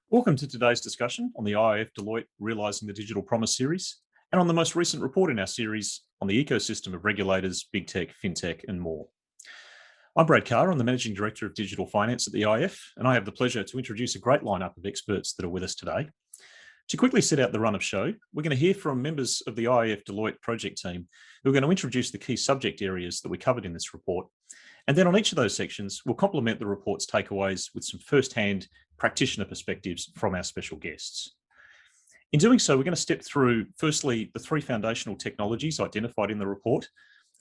Welcome to today's discussion on the IIF Deloitte Realising the Digital Promise series, and on the most recent report in our series on the ecosystem of regulators, BigTech, FinTech, and more. I'm Brad Carr, I'm the Managing Director of Digital Finance at the IIF, and I have the pleasure to introduce a great lineup of experts that are with us today. To quickly set out the run of show, we're going to hear from members of the IIF Deloitte project team who are going to introduce the key subject areas that we covered in this report. And then on each of those sections, we'll complement the report's takeaways with some first-hand practitioner perspectives from our special guests. In doing so, we're going to step through, firstly, the three foundational technologies identified in the report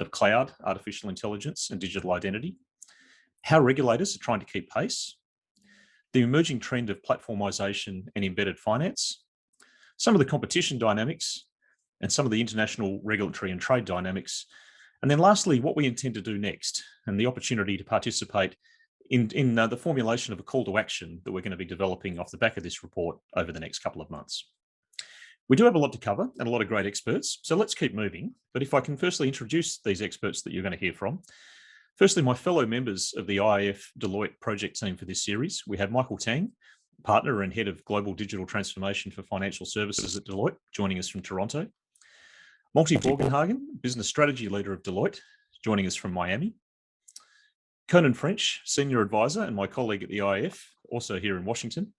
of cloud, artificial intelligence, and digital identity, how regulators are trying to keep pace, the emerging trend of platformization and embedded finance, some of the competition dynamics, and some of the international regulatory and trade dynamics, and then lastly, what we intend to do next and the opportunity to participate in the formulation of a call to action that we're going to be developing off the back of this report over the next couple of months. We do have a lot to cover and a lot of great experts, so let's keep moving. But if I can firstly introduce these experts that you're going to hear from. Firstly, my fellow members of the IIF Deloitte project team for this series, we have Michael Tang, partner and head of global digital transformation for financial services at Deloitte, joining us from Toronto. Malte Borgenhagen, business strategy leader of Deloitte, joining us from Miami. Conan French, senior advisor and my colleague at the IIF, also here in Washington.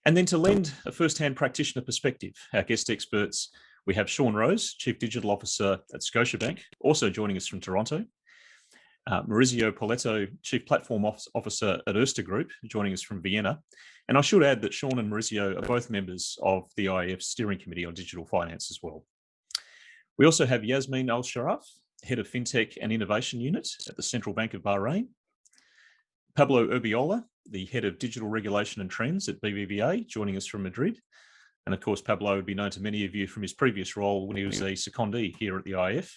And then to lend a first-hand practitioner perspective, our guest experts, we have Sean Rose, Chief Digital Officer at Scotiabank, also joining us from Toronto. Maurizio Poletto, Chief Platform Officer at Erste Group, joining us from Vienna. And I should add that Sean and Maurizio are both members of the IIF Steering Committee on Digital Finance as well. We also have Yasmin Al-Sharaf, Head of FinTech and Innovation Unit at the Central Bank of Bahrain. Pablo Urbiola, the Head of Digital Regulation and Trends at BBVA, joining us from Madrid. And of course, Pablo would be known to many of you from his previous role when he was a secondee here at the IIF.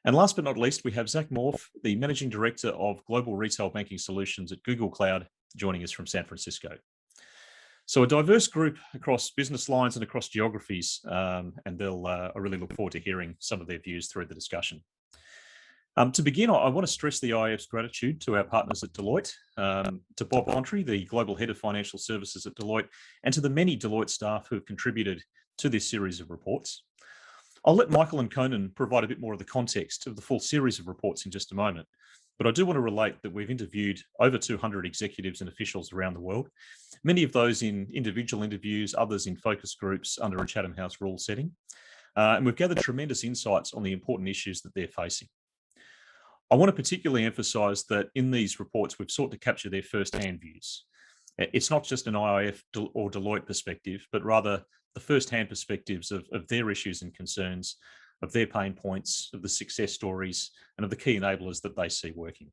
And last but not least, we have Zach Morf, the Managing Director of Global Retail Banking Solutions at Google Cloud, joining us from San Francisco. So a diverse group across business lines and across geographies, and I really look forward to hearing some of their views through the discussion. To begin, I want to stress the IIF's gratitude to our partners at Deloitte, to Bob Ontry, the Global Head of Financial Services at Deloitte, and to the many Deloitte staff who have contributed to this series of reports. I'll let Michael and Conan provide a bit more of the context of the full series of reports in just a moment, but I do want to relate that we've interviewed over 200 executives and officials around the world, many of those in individual interviews, others in focus groups under a Chatham House rule setting. And we've gathered tremendous insights on the important issues that they're facing. I want to particularly emphasise that in these reports, we've sought to capture their first-hand views. It's not just an IIF or Deloitte perspective, but rather the first-hand perspectives of their issues and concerns, of their pain points, of the success stories, and of the key enablers that they see working.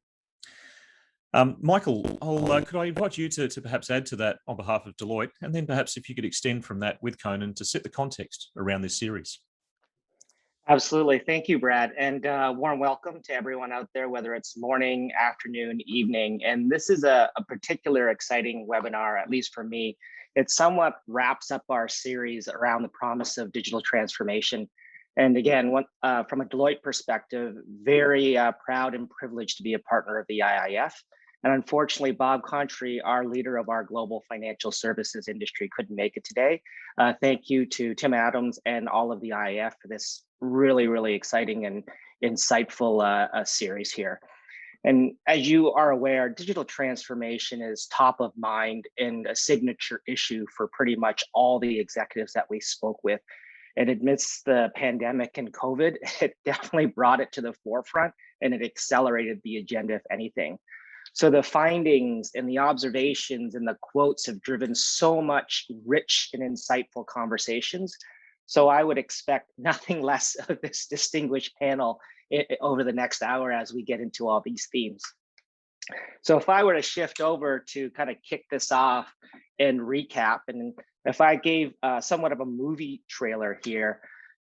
Michael, could I invite you to perhaps add to that on behalf of Deloitte, and then perhaps if you could extend from that with Conan to set the context around this series. Absolutely. Thank you, Brad. And warm welcome to everyone out there, whether it's morning, afternoon, evening. And this is a particular exciting webinar, at least for me. It somewhat wraps up our series around the promise of digital transformation. And again, from a Deloitte perspective, very proud and privileged to be a partner of the IIF. And unfortunately, Bob Contry, our leader of our global financial services industry, couldn't make it today. Thank you to Tim Adams and all of the IIF for this really, really exciting and insightful series here. And as you are aware, digital transformation is top of mind and a signature issue for pretty much all the executives that we spoke with. And amidst the pandemic and COVID, it definitely brought it to the forefront and it accelerated the agenda, if anything. So the findings and the observations and the quotes have driven so much rich and insightful conversations. So I would expect nothing less of this distinguished panel over the next hour as we get into all these themes. So if I were to shift over to kind of kick this off and recap, and if I gave somewhat of a movie trailer here,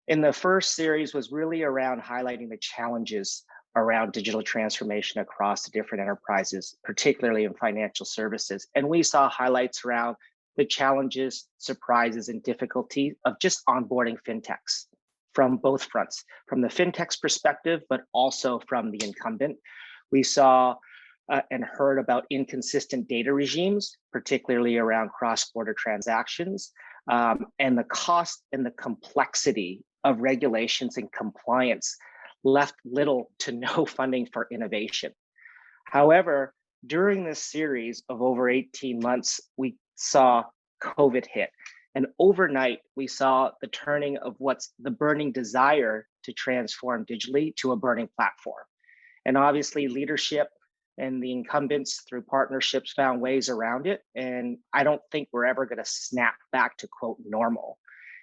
in the first series was really around highlighting the challenges around digital transformation across the different enterprises, particularly in financial services. And we saw highlights around the challenges, surprises, and difficulty of just onboarding fintechs from both fronts, from the fintech's perspective, but also from the incumbent. We saw and heard about inconsistent data regimes, particularly around cross-border transactions, and the cost and the complexity of regulations and compliance left little to no funding for innovation. However, during this series of over 18 months, we saw COVID hit. And overnight, we saw the turning of what's the burning desire to transform digitally to a burning platform. And obviously, leadership and the incumbents through partnerships found ways around it. And I don't think we're ever going to snap back to quote normal.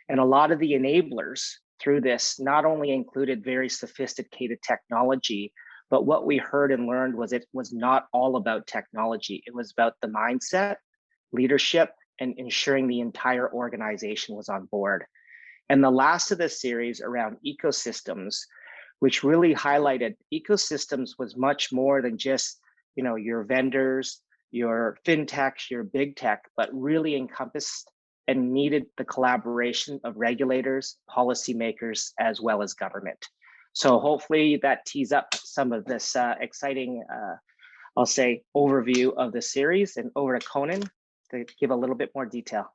And a lot of the enablers through this not only included very sophisticated technology, but what we heard and learned was it was not all about technology. It was about the mindset, leadership, and ensuring the entire organization was on board. And the last of this series around ecosystems, which really highlighted ecosystems was much more than just, your vendors, your FinTechs, your BigTech, but really encompassed and needed the collaboration of regulators, policymakers, as well as government. So hopefully that tees up some of this exciting, I'll say, overview of the series, and over to Conan to give a little bit more detail.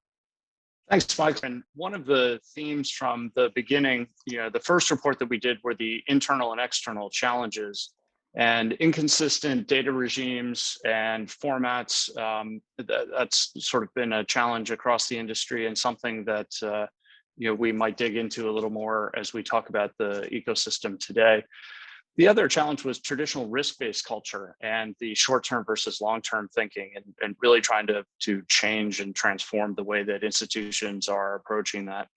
Thanks, Mike. And one of the themes from the beginning, the first report that we did were the internal and external challenges, and inconsistent data regimes and formats. That's sort of been a challenge across the industry, and something that we might dig into a little more as we talk about the ecosystem today. The other challenge was traditional risk-based culture and the short-term versus long-term thinking, and really trying to change and transform the way that institutions are approaching that.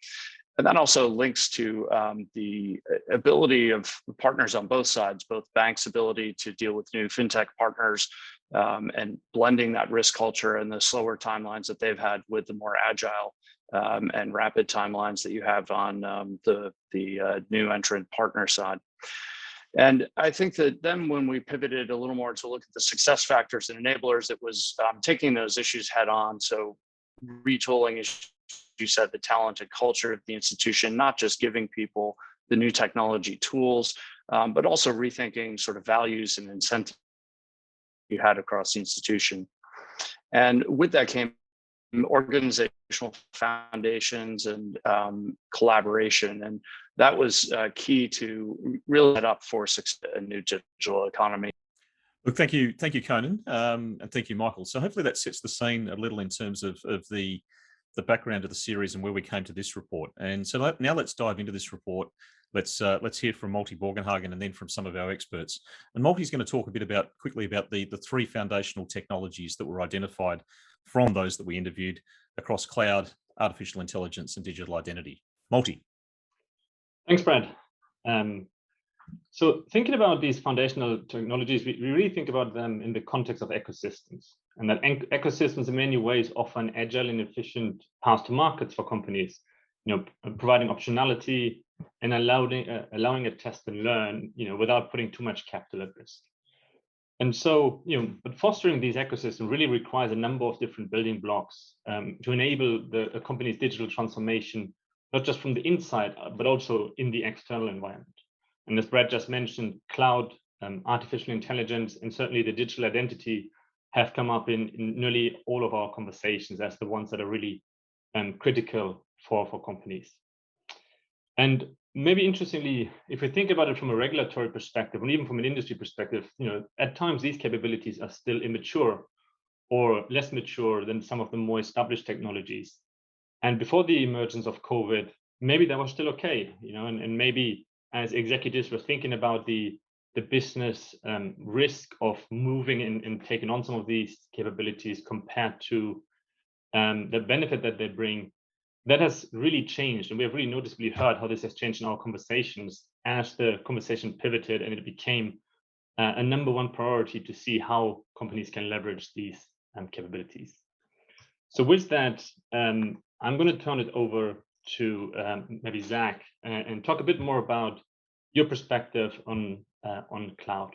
And that also links to the ability of partners on both sides, both banks' ability to deal with new FinTech partners and blending that risk culture and the slower timelines that they've had with the more agile and rapid timelines that you have on the new entrant partner side. And I think that then when we pivoted a little more to look at the success factors and enablers, it was taking those issues head on. So retooling, as you said, the talent and culture of the institution, not just giving people the new technology tools, but also rethinking sort of values and incentives you had across the institution. And with that came organizational foundations and collaboration, and that was key to really set up for a new digital economy. Look, thank you, Conan, and thank you, Michael. So hopefully that sets the scene a little in terms of the background of the series and where we came to this report. And so now let's dive into this report. Let's hear from Malte Borgenhagen and then from some of our experts. And Malte's going to talk a bit quickly about the three foundational technologies that were identified from those that we interviewed across cloud, artificial intelligence, and digital identity. Malte. Thanks, Brad. So thinking about these foundational technologies, we really think about them in the context of ecosystems, and that ecosystems in many ways offer an agile and efficient path to markets for companies, providing optionality and allowing a test and learn, without putting too much capital at risk. And so, but fostering these ecosystems really requires a number of different building blocks to enable a company's digital transformation, not just from the inside, but also in the external environment. And as Brad just mentioned, cloud, artificial intelligence, and certainly the digital identity have come up in nearly all of our conversations as the ones that are really critical for companies. And maybe interestingly, if we think about it from a regulatory perspective, and even from an industry perspective, at times these capabilities are still immature or less mature than some of the more established technologies. And before the emergence of COVID, maybe that was still okay, and maybe as executives were thinking about the business risk of moving and taking on some of these capabilities compared to the benefit that they bring, that has really changed. And we have really noticeably heard how this has changed in our conversations as the conversation pivoted and it became a number one priority to see how companies can leverage these capabilities. So with that, I'm going to turn it over to maybe Zach and talk a bit more about your perspective on cloud.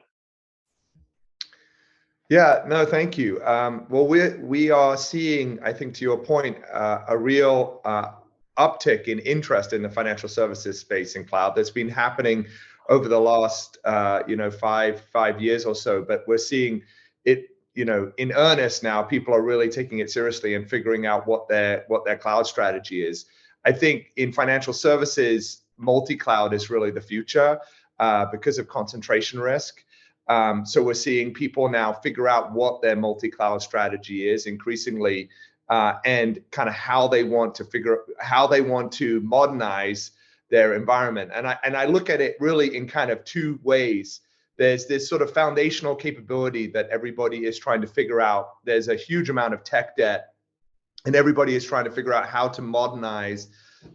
Yeah, no, thank you. Well, we are seeing, I think, to your point, a real uptick in interest in the financial services space in cloud that's been happening over the last, 5 years or so. But we're seeing it in earnest now, people are really taking it seriously and figuring out what their cloud strategy is. I think in financial services, multi-cloud is really the future because of concentration risk. So we're seeing people now figure out what their multi-cloud strategy is increasingly, and kind of how they want to modernize their environment. And I look at it really in kind of two ways. There's this sort of foundational capability that everybody is trying to figure out. There's a huge amount of tech debt, and everybody is trying to figure out how to modernize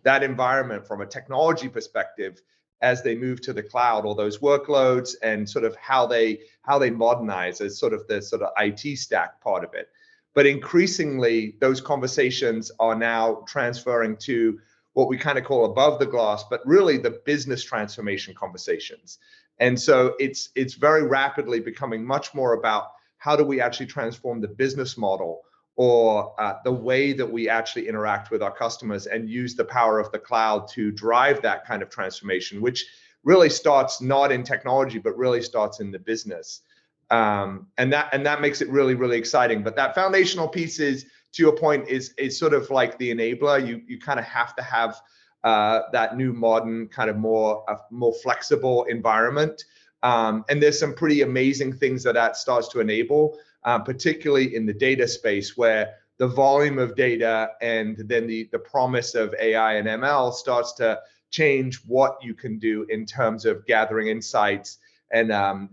that environment from a technology perspective as they move to the cloud, all those workloads, and sort of how they modernize as sort of the sort of IT stack part of it. But increasingly, those conversations are now transferring to what we kind of call above the glass, but really the business transformation conversations. And so it's very rapidly becoming much more about how do we actually transform the business model, or the way that we actually interact with our customers, and use the power of the cloud to drive that kind of transformation, which really starts not in technology, but really starts in the business. And that makes it really, really exciting. But that foundational piece is, to your point, is sort of like the enabler. You kind of have to have that new modern kind of more flexible environment. And there's some pretty amazing things that starts to enable, particularly in the data space, where the volume of data and then the promise of AI and ML starts to change what you can do in terms of gathering insights and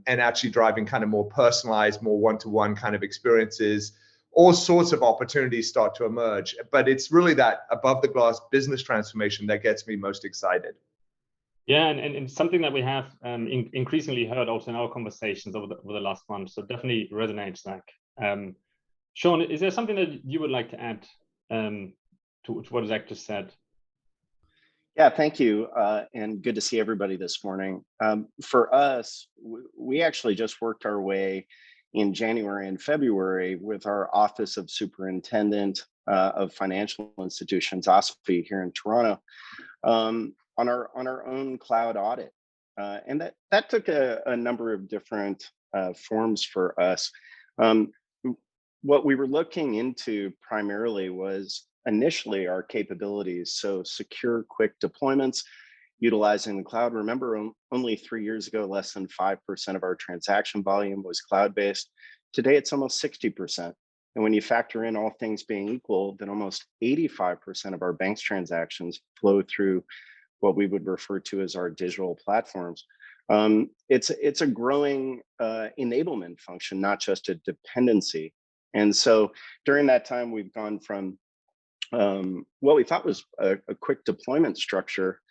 actually driving kind of more personalized, more one-to-one kind of experiences. All sorts of opportunities start to emerge, but it's really that above the glass business transformation that gets me most excited. Yeah, and something that we have increasingly heard also in our conversations over the last month, so definitely resonates, Zach. Sean, is there something that you would like to add to what Zach just said? Yeah, thank you, and good to see everybody this morning. For us, we actually just worked our way in January and February with our Office of Superintendent of Financial Institutions, OSFI, here in Toronto, on our own cloud audit. And that took a number of different forms for us. What we were looking into primarily was initially our capabilities, so secure, quick deployments, utilizing the cloud. Remember, only 3 years ago, less than 5% of our transaction volume was cloud-based. Today, it's almost 60%. And when you factor in all things being equal, then almost 85% of our bank's transactions flow through what we would refer to as our digital platforms. It's a growing enablement function, not just a dependency. And so during that time, we've gone from what we thought was a quick deployment structure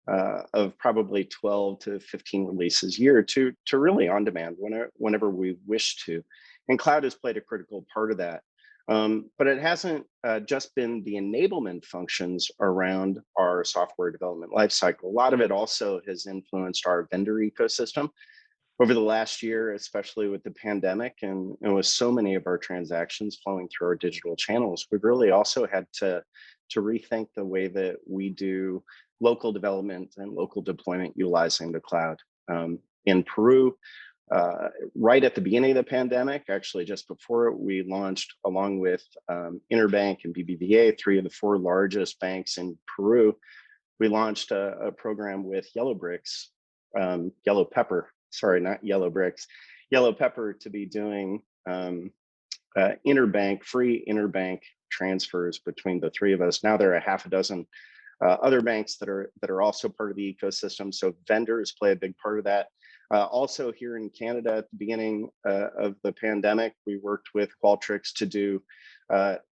of probably 12 to 15 releases a year to really on demand whenever we wish to. And cloud has played a critical part of that. But it hasn't just been the enablement functions around our software development lifecycle. A lot of it also has influenced our vendor ecosystem over the last year, especially with the pandemic and with so many of our transactions flowing through our digital channels. We've really also had to rethink the way that we do local development and local deployment utilizing the cloud. In Peru, right at the beginning of the pandemic, actually just before it, we launched, along with Interbank and BBVA, 3 of the 4 largest banks in Peru, we launched a program with Yellow Pepper, to be doing free interbank transfers between the 3 of us. Now there are 6 other banks that are also part of the ecosystem. So vendors play a big part of that. Also here in Canada, at the beginning of the pandemic, we worked with Qualtrics to do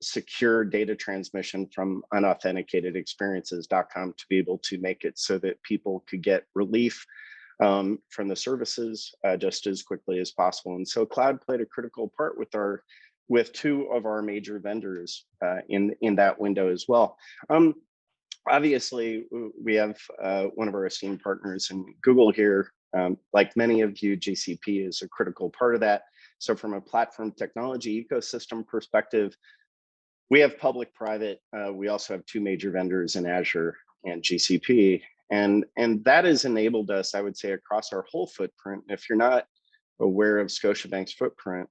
secure data transmission from unauthenticated experiences.com to be able to make it so that people could get relief from the services just as quickly as possible. And so cloud played a critical part with 2 of our major vendors in that window as well. Obviously, we have one of our esteemed partners in Google here. Like many of you, GCP is a critical part of that. So from a platform technology ecosystem perspective, we have public-private. We also have 2 major vendors in Azure and GCP. And that has enabled us, I would say, across our whole footprint. If you're not aware of Scotiabank's footprint,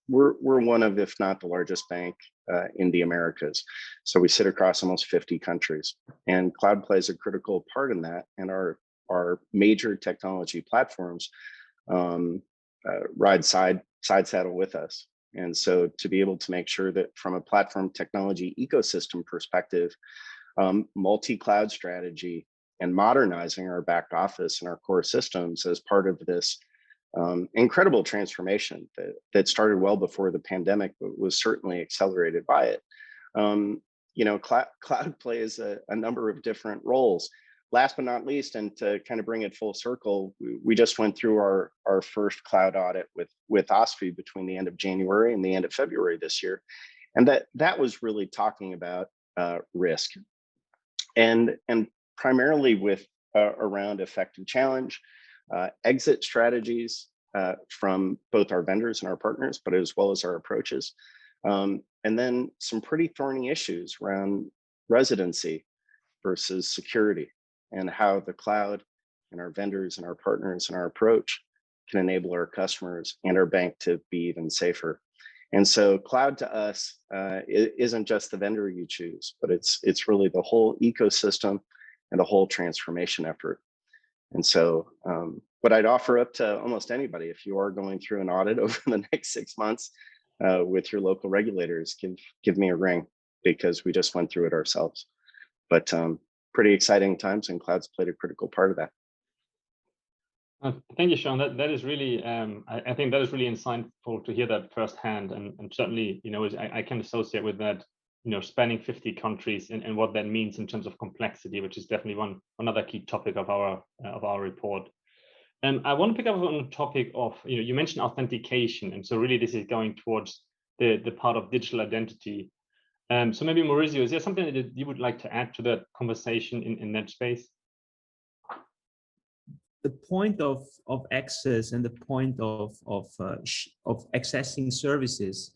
we're one of, if not the largest bank in the Americas. So we sit across almost 50 countries, and cloud plays a critical part in that. And our major technology platforms ride side saddle with us. And so to be able to make sure that from a platform technology ecosystem perspective, multi-cloud strategy and modernizing our back office and our core systems as part of this incredible transformation that started well before the pandemic, but was certainly accelerated by it. Cloud plays a number of different roles. Last but not least, and to kind of bring it full circle, we just went through our first cloud audit with OSFI between the end of January and the end of February this year. And that was really talking about risk and primarily with around effective challenge, exit strategies from both our vendors and our partners, but as well as our approaches. And then some pretty thorny issues around residency versus security, and how the cloud and our vendors and our partners and our approach can enable our customers and our bank to be even safer. And so cloud to us isn't just the vendor you choose, but it's really the whole ecosystem and the whole transformation effort. And so what I'd offer up to almost anybody, if you are going through an audit over the next 6 months with your local regulators, give me a ring, because we just went through it ourselves. But pretty exciting times, and cloud's played a critical part of that. Thank you, Sean. That is really, I think that is really insightful to hear that firsthand, and certainly, I can associate with that, spanning 50 countries and what that means in terms of complexity, which is definitely one other key topic of our report. I want to pick up on the topic of, you mentioned authentication, and so really this is going towards the part of digital identity. So maybe Maurizio, is there something that you would like to add to that conversation in that space? The point of access and the point of accessing services,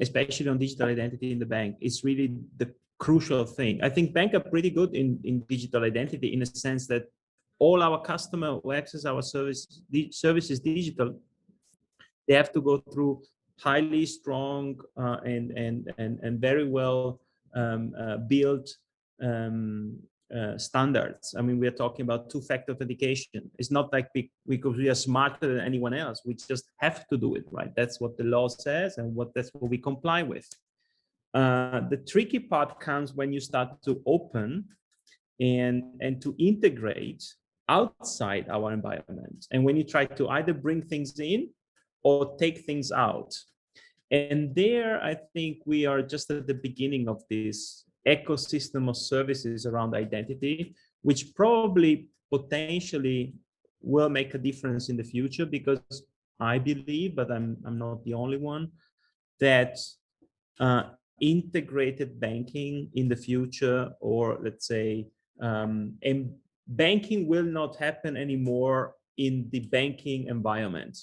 especially on digital identity in the bank, is really the crucial thing. I think banks are pretty good in digital identity, in a sense that all our customers who access our services digital, they have to go through highly strong and very well built standards. I mean, we are talking about two-factor authentication. It's not like because we are smarter than anyone else. We just have to do it, right? That's what the law says, and that's what we comply with. The tricky part comes when you start to open and to integrate outside our environment, and when you try to either bring things in or take things out. And there, I think we are just at the beginning of this ecosystem of services around identity, which probably potentially will make a difference in the future, because I believe, but I'm not the only one, that integrated banking in the future, or let's say, and banking will not happen anymore in the banking environment.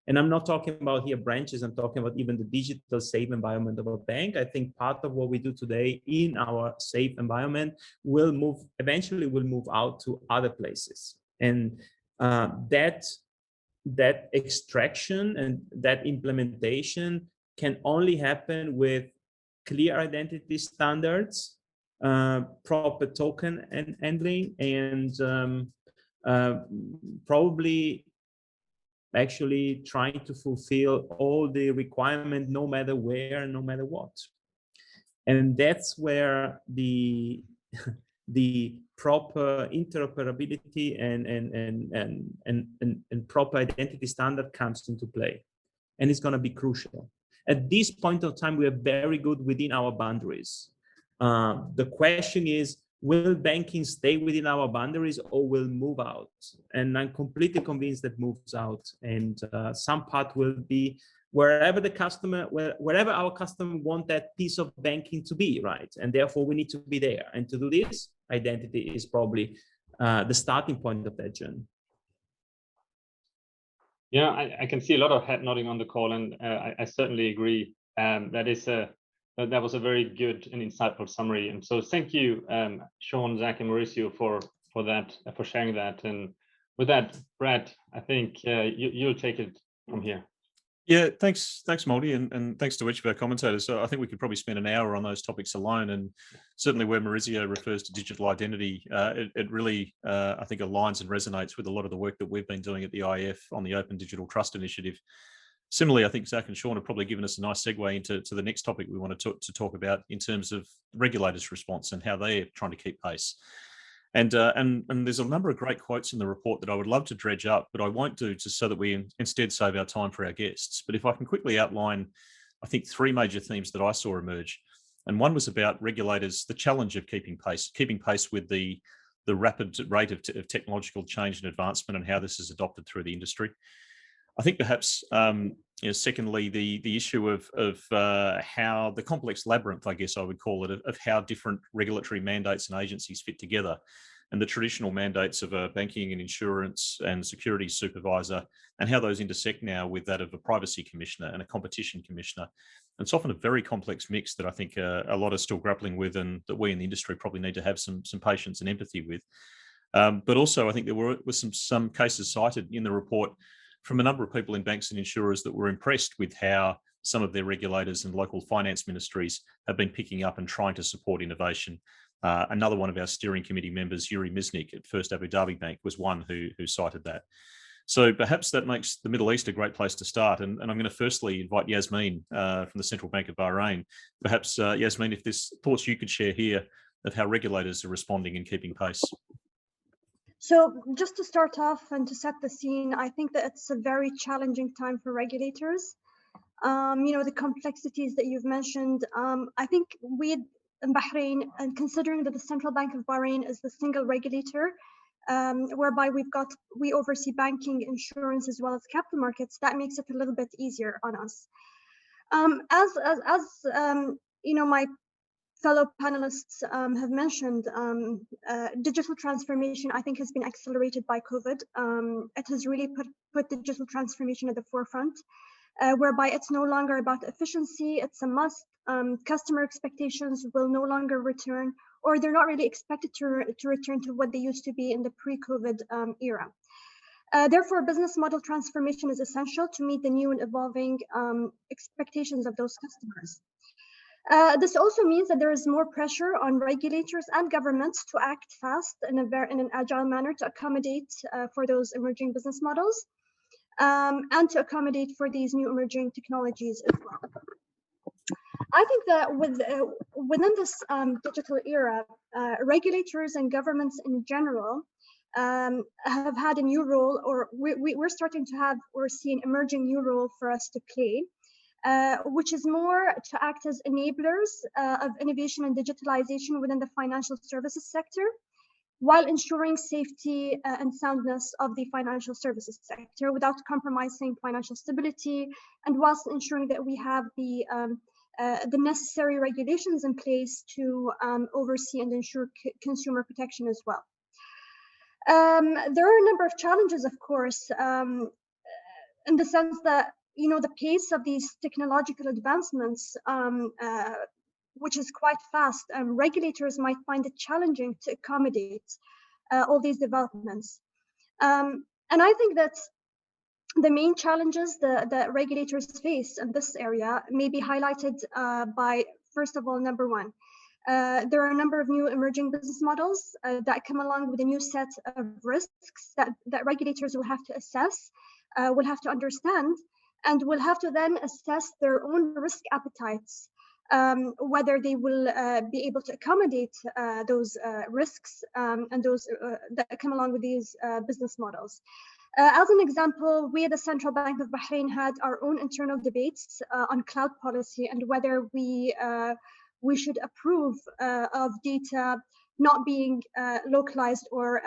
And I'm not talking about here branches, I'm talking about even the digital safe environment of a bank. I think part of what we do today in our safe environment eventually will move out to other places. And that extraction and that implementation can only happen with clear identity standards, proper token handling, and probably actually trying to fulfill all the requirements, no matter where, no matter what. And that's where the proper interoperability and proper identity standard comes into play. And it's going to be crucial. At this point of time, we are very good within our boundaries. The question is, will banking stay within our boundaries or will move out? And I'm completely convinced that moves out. And some part will be wherever our customer want that piece of banking to be, right? And therefore we need to be there. And to do this, identity is probably the starting point of that journey. Yeah, I can see a lot of head nodding on the call, and I certainly agree. That was a very good and insightful summary. And so thank you, Sean, Zach, and Maurizio for sharing that. And with that, Brad, I think you'll take it from here. Yeah, thanks, Moldy, and thanks to each of our commentators. So I think we could probably spend an hour on those topics alone, and certainly where Maurizio refers to digital identity, it really, I think, aligns and resonates with a lot of the work that we've been doing at the IF on the Open Digital Trust Initiative. Similarly, I think Zach and Sean have probably given us a nice segue into the next topic we want to talk about in terms of regulators' response and how they're trying to keep pace. And there's a number of great quotes in the report that I would love to dredge up, but I won't do, just so that we instead save our time for our guests. But if I can quickly outline, I think, three major themes that I saw emerge. And one was about regulators, the challenge of keeping pace with the rapid rate of technological change and advancement and how this is adopted through the industry. I think perhaps, secondly, the issue of how the complex labyrinth, I guess I would call it, of how different regulatory mandates and agencies fit together, and the traditional mandates of a banking and insurance and securities supervisor, and how those intersect now with that of a privacy commissioner and a competition commissioner. And it's often a very complex mix that I think a lot are still grappling with, and that we in the industry probably need to have some patience and empathy with. But also, I think there were some cases cited in the report from a number of people in banks and insurers that were impressed with how some of their regulators and local finance ministries have been picking up and trying to support innovation. Another one of our steering committee members, Yuri Miznik at First Abu Dhabi Bank, was one who cited that. So perhaps that makes the Middle East a great place to start. And I'm going to firstly invite Yasmin from the Central Bank of Bahrain. Perhaps, Yasmin, if there's thoughts you could share here of how regulators are responding and keeping pace. So just to start off and to set the scene, I think that it's a very challenging time for regulators. The complexities that you've mentioned, I think we in Bahrain, and considering that the Central Bank of Bahrain is the single regulator, whereby we oversee banking, insurance, as well as capital markets, that makes it a little bit easier on us. My fellow panelists have mentioned, digital transformation, I think, has been accelerated by COVID. It has really put digital transformation at the forefront, whereby it's no longer about efficiency, it's a must. Customer expectations will no longer return, or they're not really expected to return to what they used to be in the pre-COVID era. Therefore, business model transformation is essential to meet the new and evolving expectations of those customers. This also means that there is more pressure on regulators and governments to act fast in an agile manner to accommodate for those emerging business models and to accommodate for these new emerging technologies as well. I think that within this digital era, regulators and governments in general have had a new role, or we're starting to have or see an emerging new role for us to play. Which is more to act as enablers of innovation and digitalization within the financial services sector, while ensuring safety and soundness of the financial services sector without compromising financial stability, and whilst ensuring that we have the necessary regulations in place to oversee and ensure consumer protection as well. There are a number of challenges, of course, in the sense that the pace of these technological advancements, which is quite fast, regulators might find it challenging to accommodate all these developments. And I think that the main challenges that regulators face in this area may be highlighted by, first of all, number one, there are a number of new emerging business models that come along with a new set of risks that regulators will have to assess, will have to understand, and will have to then assess their own risk appetites, whether they will be able to accommodate those risks and those that come along with these business models. As an example, we at the Central Bank of Bahrain had our own internal debates on cloud policy and whether we should approve of data not being localized or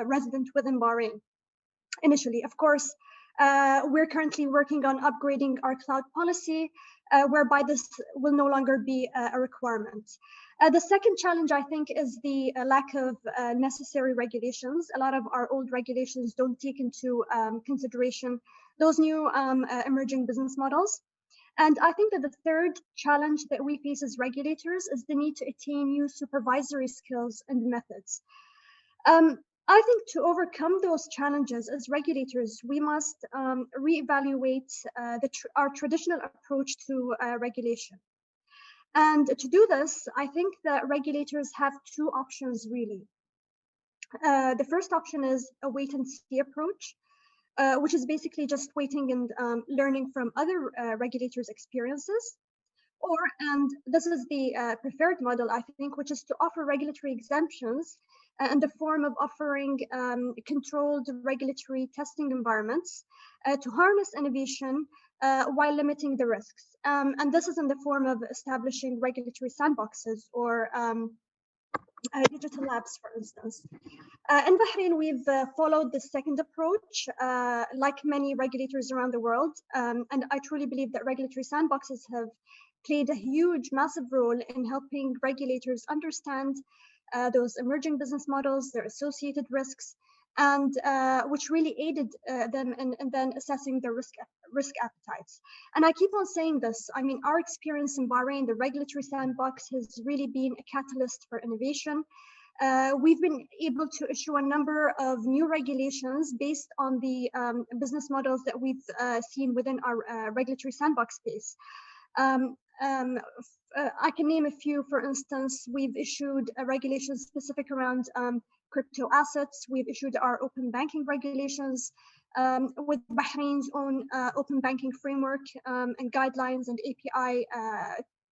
resident within Bahrain. Initially, of course, we're currently working on upgrading our cloud policy, whereby this will no longer be a requirement. The second challenge, I think, is the lack of necessary regulations. A lot of our old regulations don't take into consideration those new emerging business models. And I think that the third challenge that we face as regulators is the need to attain new supervisory skills and methods. I think to overcome those challenges as regulators, we must reevaluate our traditional approach to regulation. And to do this, I think that regulators have two options really. The first option is a wait and see approach, which is basically just waiting and learning from other regulators' experiences. And this is the preferred model, I think, which is to offer regulatory exemptions in the form of offering controlled regulatory testing environments to harness innovation while limiting the risks. And this is in the form of establishing regulatory sandboxes or digital labs, for instance. In Bahrain, we've followed the second approach, like many regulators around the world. And I truly believe that regulatory sandboxes have played a huge, massive role in helping regulators understand those emerging business models, their associated risks, and which really aided them in then assessing their risk appetites. And I keep on saying this. I mean, our experience in Bahrain, the regulatory sandbox has really been a catalyst for innovation. We've been able to issue a number of new regulations based on the business models that we've seen within our regulatory sandbox space. I can name a few. For instance, we've issued a regulation specific around crypto assets. We've issued our open banking regulations with Bahrain's own open banking framework and guidelines and API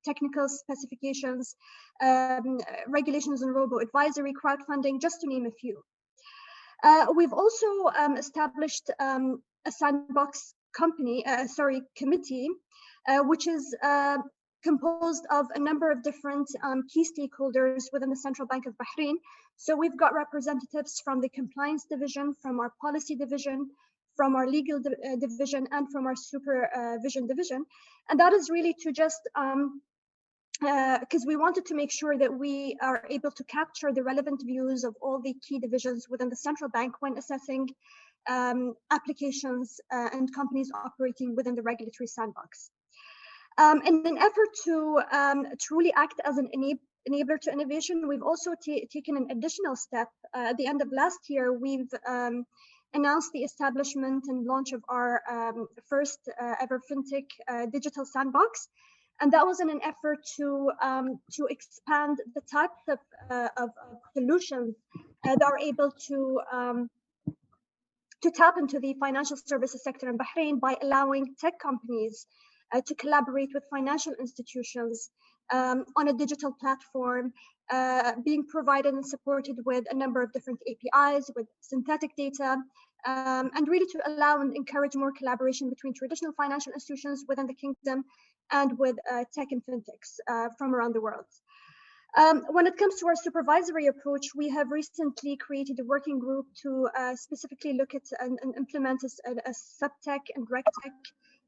technical specifications, regulations on robo-advisory, crowdfunding, just to name a few. We've also established a sandbox committee, which is composed of a number of different key stakeholders within the Central Bank of Bahrain. So we've got representatives from the compliance division, from our policy division, from our legal division, and from our supervision division. And that is really to just, because we wanted to make sure that we are able to capture the relevant views of all the key divisions within the central bank when assessing applications and companies operating within the regulatory sandbox. In an effort to truly act as an enabler to innovation, we've also taken an additional step. At the end of last year, we've announced the establishment and launch of our first ever FinTech digital sandbox. And that was in an effort to expand the types of solutions that are able to tap into the financial services sector in Bahrain by allowing tech companies to collaborate with financial institutions on a digital platform, being provided and supported with a number of different APIs, with synthetic data, and really to allow and encourage more collaboration between traditional financial institutions within the kingdom and with tech and fintechs from around the world. When it comes to our supervisory approach, we have recently created a working group to specifically look at and implement a subtech and regtech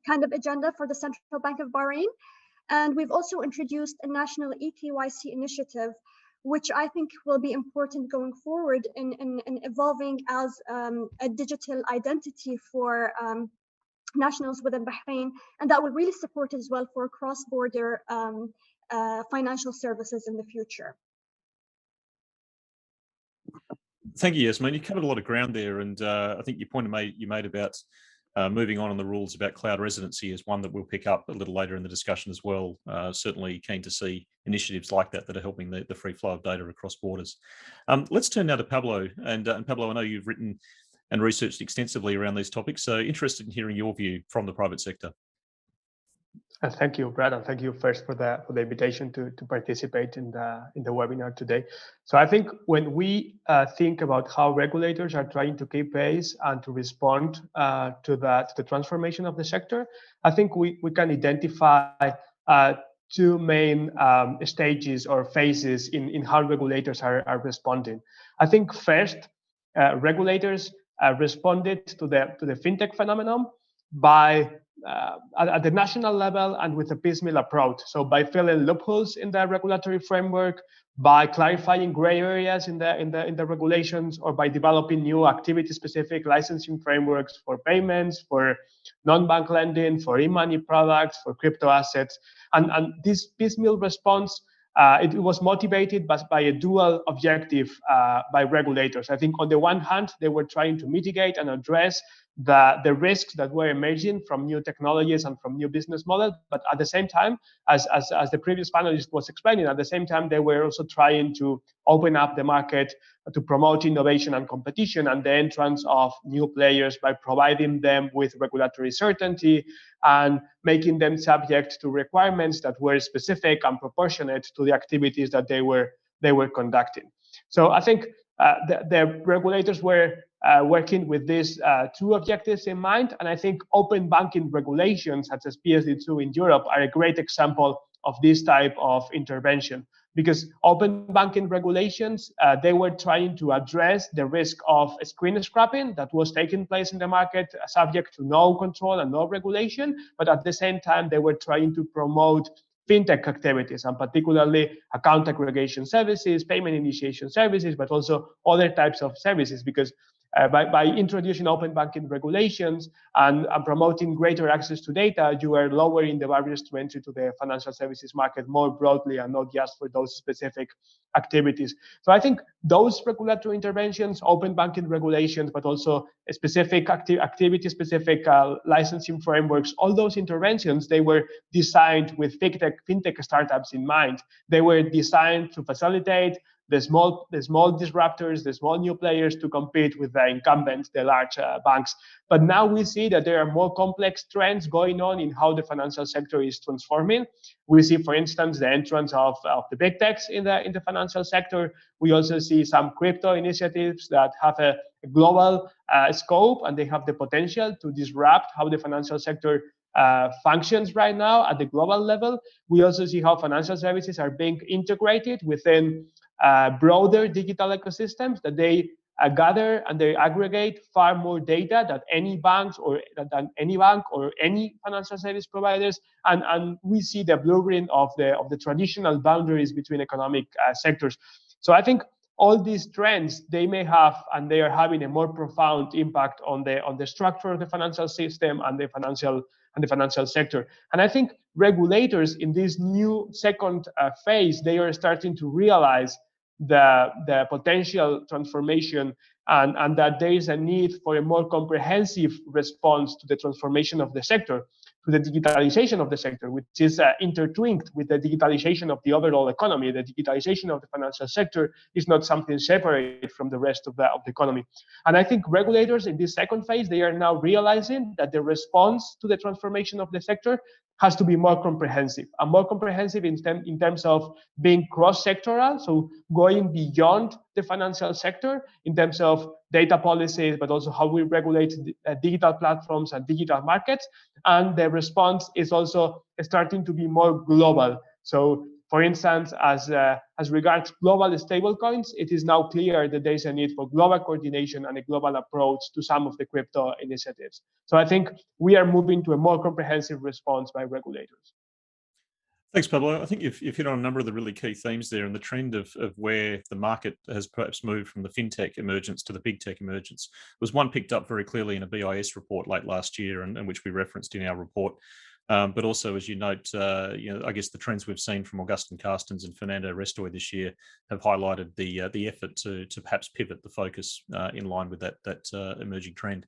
kind of agenda for the Central Bank of Bahrain. And we've also introduced a national eKYC initiative, which I think will be important going forward in evolving as a digital identity for nationals within Bahrain. And that will really support as well for cross-border financial services in the future. Thank you, Yasmin. You covered a lot of ground there, and I think your point you made about moving on the rules about cloud residency is one that we'll pick up a little later in the discussion as well. Certainly keen to see initiatives like that are helping the free flow of data across borders. Let's turn now to Pablo. And Pablo, I know you've written and researched extensively around these topics, so interested in hearing your view from the private sector. Thank you, Brad, and thank you first for the invitation to participate in the webinar today. So I think when we think about how regulators are trying to keep pace and to respond to the transformation of the sector, I think we can identify two main stages or phases in how regulators are responding. I think first, regulators responded to the fintech phenomenon by at the national level and with a piecemeal approach. So by filling loopholes in the regulatory framework, by clarifying gray areas in the regulations, or by developing new activity-specific licensing frameworks for payments, for non-bank lending, for e-money products, for crypto assets. And this piecemeal response it was motivated by a dual objective by regulators. I think on the one hand, they were trying to mitigate and address the risks that were emerging from new technologies and from new business models. But at the same time, as the previous panelist was explaining, at the same time, they were also trying to open up the market to promote innovation and competition and the entrance of new players by providing them with regulatory certainty and making them subject to requirements that were specific and proportionate to the activities that they were conducting. So I think the regulators were working with these two objectives in mind, and I think open banking regulations such as PSD2 in Europe are a great example of this type of intervention, because open banking regulations, they were trying to address the risk of screen scrapping that was taking place in the market, subject to no control and no regulation, but at the same time, they were trying to promote FinTech activities, and particularly account aggregation services, payment initiation services, but also other types of services, because by introducing open banking regulations and promoting greater access to data, you are lowering the barriers to entry to the financial services market more broadly and not just for those specific activities. So I think those regulatory interventions, open banking regulations, but also specific activity-specific licensing frameworks, all those interventions, they were designed with FinTech startups in mind. They were designed to facilitate the small disruptors, the small new players to compete with the incumbents, the large banks. But now we see that there are more complex trends going on in how the financial sector is transforming. We see, for instance, the entrance of the BigTechs in the financial sector. We also see some crypto initiatives that have a global scope, and they have the potential to disrupt how the financial sector functions right now at the global level. We also see how financial services are being integrated within broader digital ecosystems, that they gather and they aggregate far more data than any bank or any financial service providers, and we see the blurring of the traditional boundaries between economic sectors. So I think all these trends, they may have, and they are having a more profound impact on the structure of the financial system and the financial sector. And I think regulators in this new second phase, they are starting to realize the potential transformation and that there is a need for a more comprehensive response to the transformation of the sector, to the digitalization of the sector, which is intertwined with the digitalization of the overall economy. The digitalization of the financial sector is not something separate from the rest of the economy. And I think regulators in this second phase, they are now realizing that the response to the transformation of the sector has to be more comprehensive, and more comprehensive in terms of being cross-sectoral, so going beyond the financial sector in terms of data policies, but also how we regulate digital platforms and digital markets. And the response is also starting to be more global. So, for instance, as regards global stablecoins, it is now clear that there is a need for global coordination and a global approach to some of the crypto initiatives. So I think we are moving to a more comprehensive response by regulators. Thanks, Pablo. I think you've hit on a number of the really key themes there, and the trend of where the market has perhaps moved from the FinTech emergence to the BigTech emergence was one picked up very clearly in a BIS report late last year, and which we referenced in our report. But also, as you note, I guess the trends we've seen from Augustin Carstens and Fernando Restoy this year have highlighted the effort to perhaps pivot the focus in line with that emerging trend.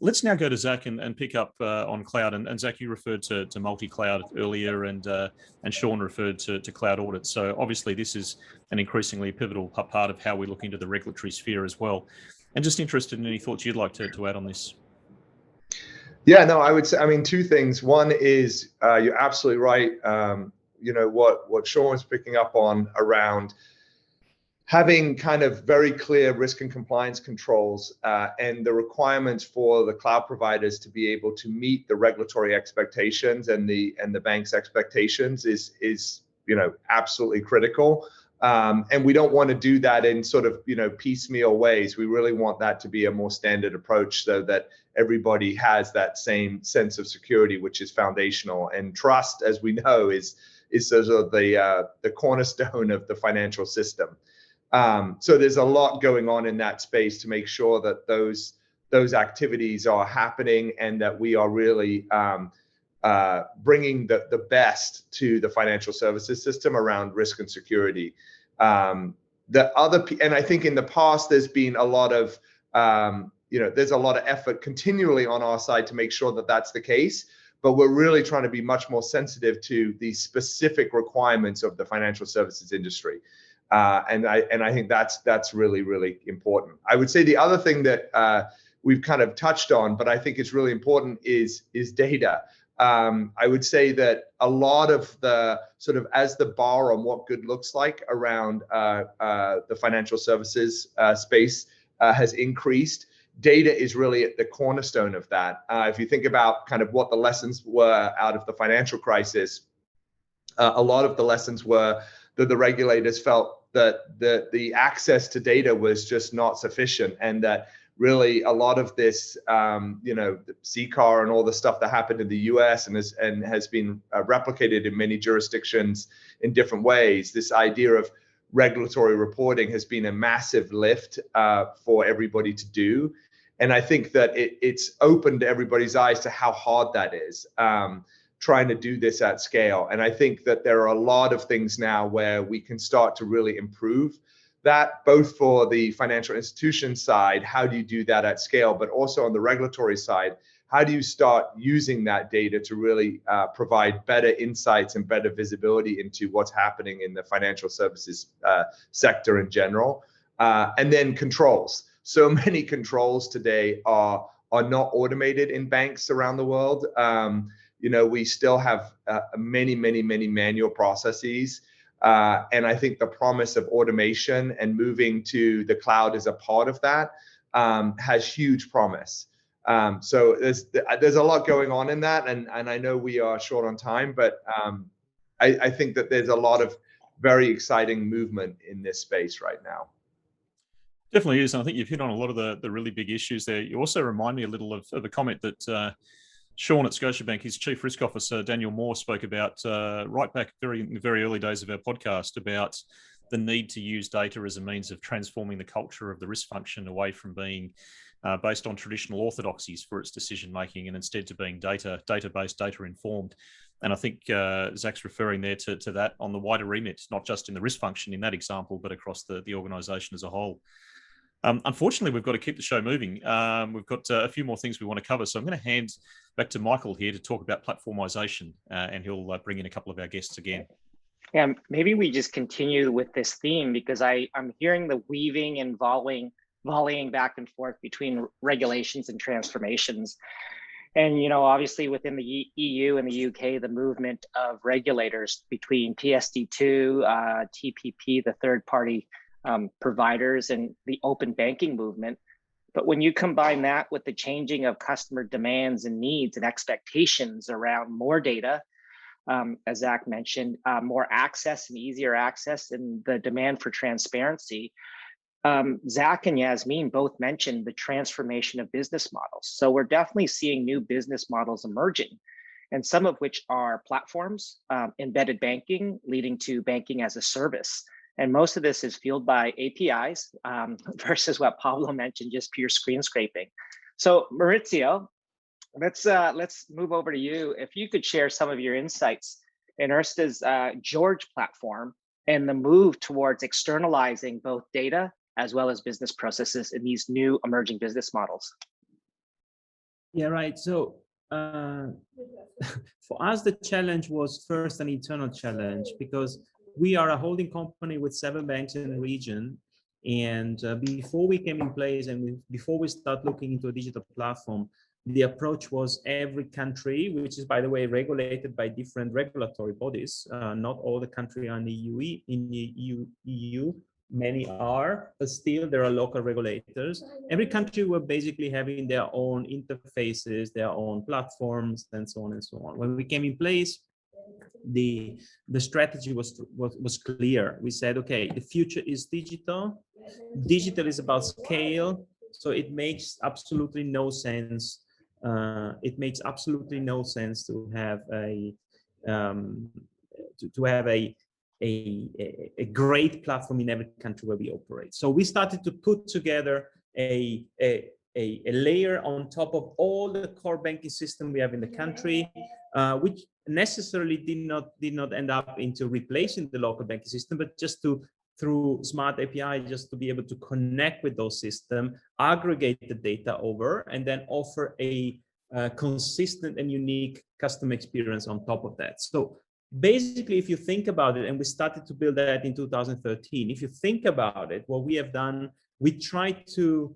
Let's now go to Zach and pick up on cloud. And Zach, you referred to multi-cloud earlier, and Sean referred to cloud audits. So obviously, this is an increasingly pivotal part of how we look into the regulatory sphere as well. And just interested in any thoughts you'd like to add on this. Yeah, no, I would say, I mean, two things. One is you're absolutely right. What Sean was picking up on around having kind of very clear risk and compliance controls and the requirements for the cloud providers to be able to meet the regulatory expectations and the bank's expectations is absolutely critical. And we don't want to do that in sort of piecemeal ways. We really want that to be a more standard approach so that everybody has that same sense of security, which is foundational. And trust, as we know, is sort of the cornerstone of the financial system. So there's a lot going on in that space to make sure that those activities are happening and that we are really bringing the best to the financial services system around risk and security. And I think in the past there's been a lot of there's a lot of effort continually on our side to make sure that that's the case, but we're really trying to be much more sensitive to the specific requirements of the financial services industry. And I think that's really, really important. I would say the other thing that we've kind of touched on, but I think it's really important is data. I would say that a lot of the sort of as the bar on what good looks like around the financial services space has increased, data is really at the cornerstone of that. If you think about kind of what the lessons were out of the financial crisis, a lot of the lessons were that the regulators felt that the access to data was just not sufficient, and that really a lot of this, the CCAR and all the stuff that happened in the US and has been replicated in many jurisdictions in different ways. This idea of regulatory reporting has been a massive lift for everybody to do. And I think that it's opened everybody's eyes to how hard that is, trying to do this at scale. And I think that there are a lot of things now where we can start to really improve that, both for the financial institution side, how do you do that at scale, but also on the regulatory side, how do you start using that data to really provide better insights and better visibility into what's happening in the financial services sector in general. And then controls. So many controls today are not automated in banks around the world. We still have many manual processes. And I think the promise of automation and moving to the cloud as a part of that has huge promise. So there's a lot going on in that, and I know we are short on time, but I think that there's a lot of very exciting movement in this space right now. Definitely is. And I think you've hit on a lot of the really big issues there. You also remind me a little of a comment that Sean at Scotiabank, his Chief Risk Officer, Daniel Moore, spoke about right back in the very early days of our podcast about the need to use data as a means of transforming the culture of the risk function away from being based on traditional orthodoxies for its decision-making and instead to being data-based, data-informed. And I think Zach's referring there to that on the wider remit, not just in the risk function in that example, but across the organisation as a whole. Unfortunately, we've got to keep the show moving. We've got a few more things we want to cover. So I'm going to hand back to Michael here to talk about platformization, and he'll bring in a couple of our guests again. Yeah, maybe we just continue with this theme, because I'm hearing the weaving and volleying back and forth between regulations and transformations. And, obviously within the EU and the UK, the movement of regulators between PSD2, TPP, the third party providers, and the open banking movement. But when you combine that with the changing of customer demands and needs and expectations around more data, as Zach mentioned, more access and easier access, and the demand for transparency, Zach and Yasmin both mentioned the transformation of business models. So we're definitely seeing new business models emerging, and some of which are platforms, embedded banking, leading to banking as a service. And most of this is fueled by APIs versus what Pablo mentioned, just pure screen scraping. So Maurizio, let's move over to you. If you could share some of your insights in Ersta's George platform and the move towards externalizing both data as well as business processes in these new emerging business models. Yeah, right. So for us, the challenge was first an internal challenge, because we are a holding company with 7 banks in the region. And before we came in place and before we start looking into a digital platform, the approach was every country, which is, by the way, regulated by different regulatory bodies. Not all the countries are in the EU. Many are, but still there are local regulators. Every country were basically having their own interfaces, their own platforms, and so on and so on. When we came in place, the strategy was clear. We said, okay, the future is digital. Digital is about scale, so it makes absolutely no sense. It makes absolutely no sense to have a great platform in every country where we operate. So we started to put together a a layer on top of all the core banking system we have in the country, which necessarily did not end up into replacing the local banking system, but just to, through smart API, just to be able to connect with those systems, aggregate the data over, and then offer a consistent and unique customer experience on top of that. So basically, if you think about it, and we started to build that in 2013, if you think about it, what we have done, we tried to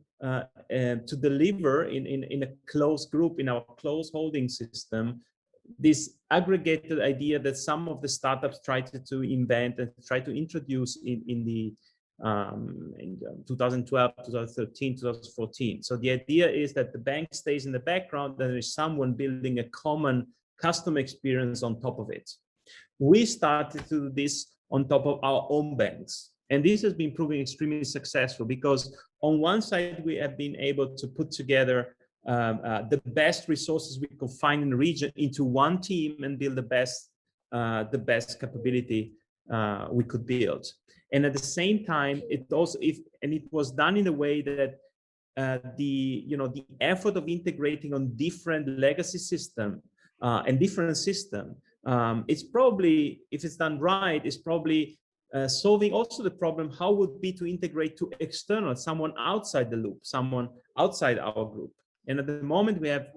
deliver in a closed group, in our closed holding system, this aggregated idea that some of the startups tried to invent and try to introduce in 2012, 2013, 2014. So the idea is that the bank stays in the background, and there is someone building a common customer experience on top of it. We started to do this on top of our own banks. And this has been proving extremely successful because on one side, we have been able to put together the best resources we could find in the region into one team and build the best capability we could build. And at the same time, it was done in a way that the effort of integrating on different legacy system and different system, it's probably, if it's done right, it's probably solving also the problem, how would it be to integrate to external, someone outside the loop, someone outside our group. And at the moment we have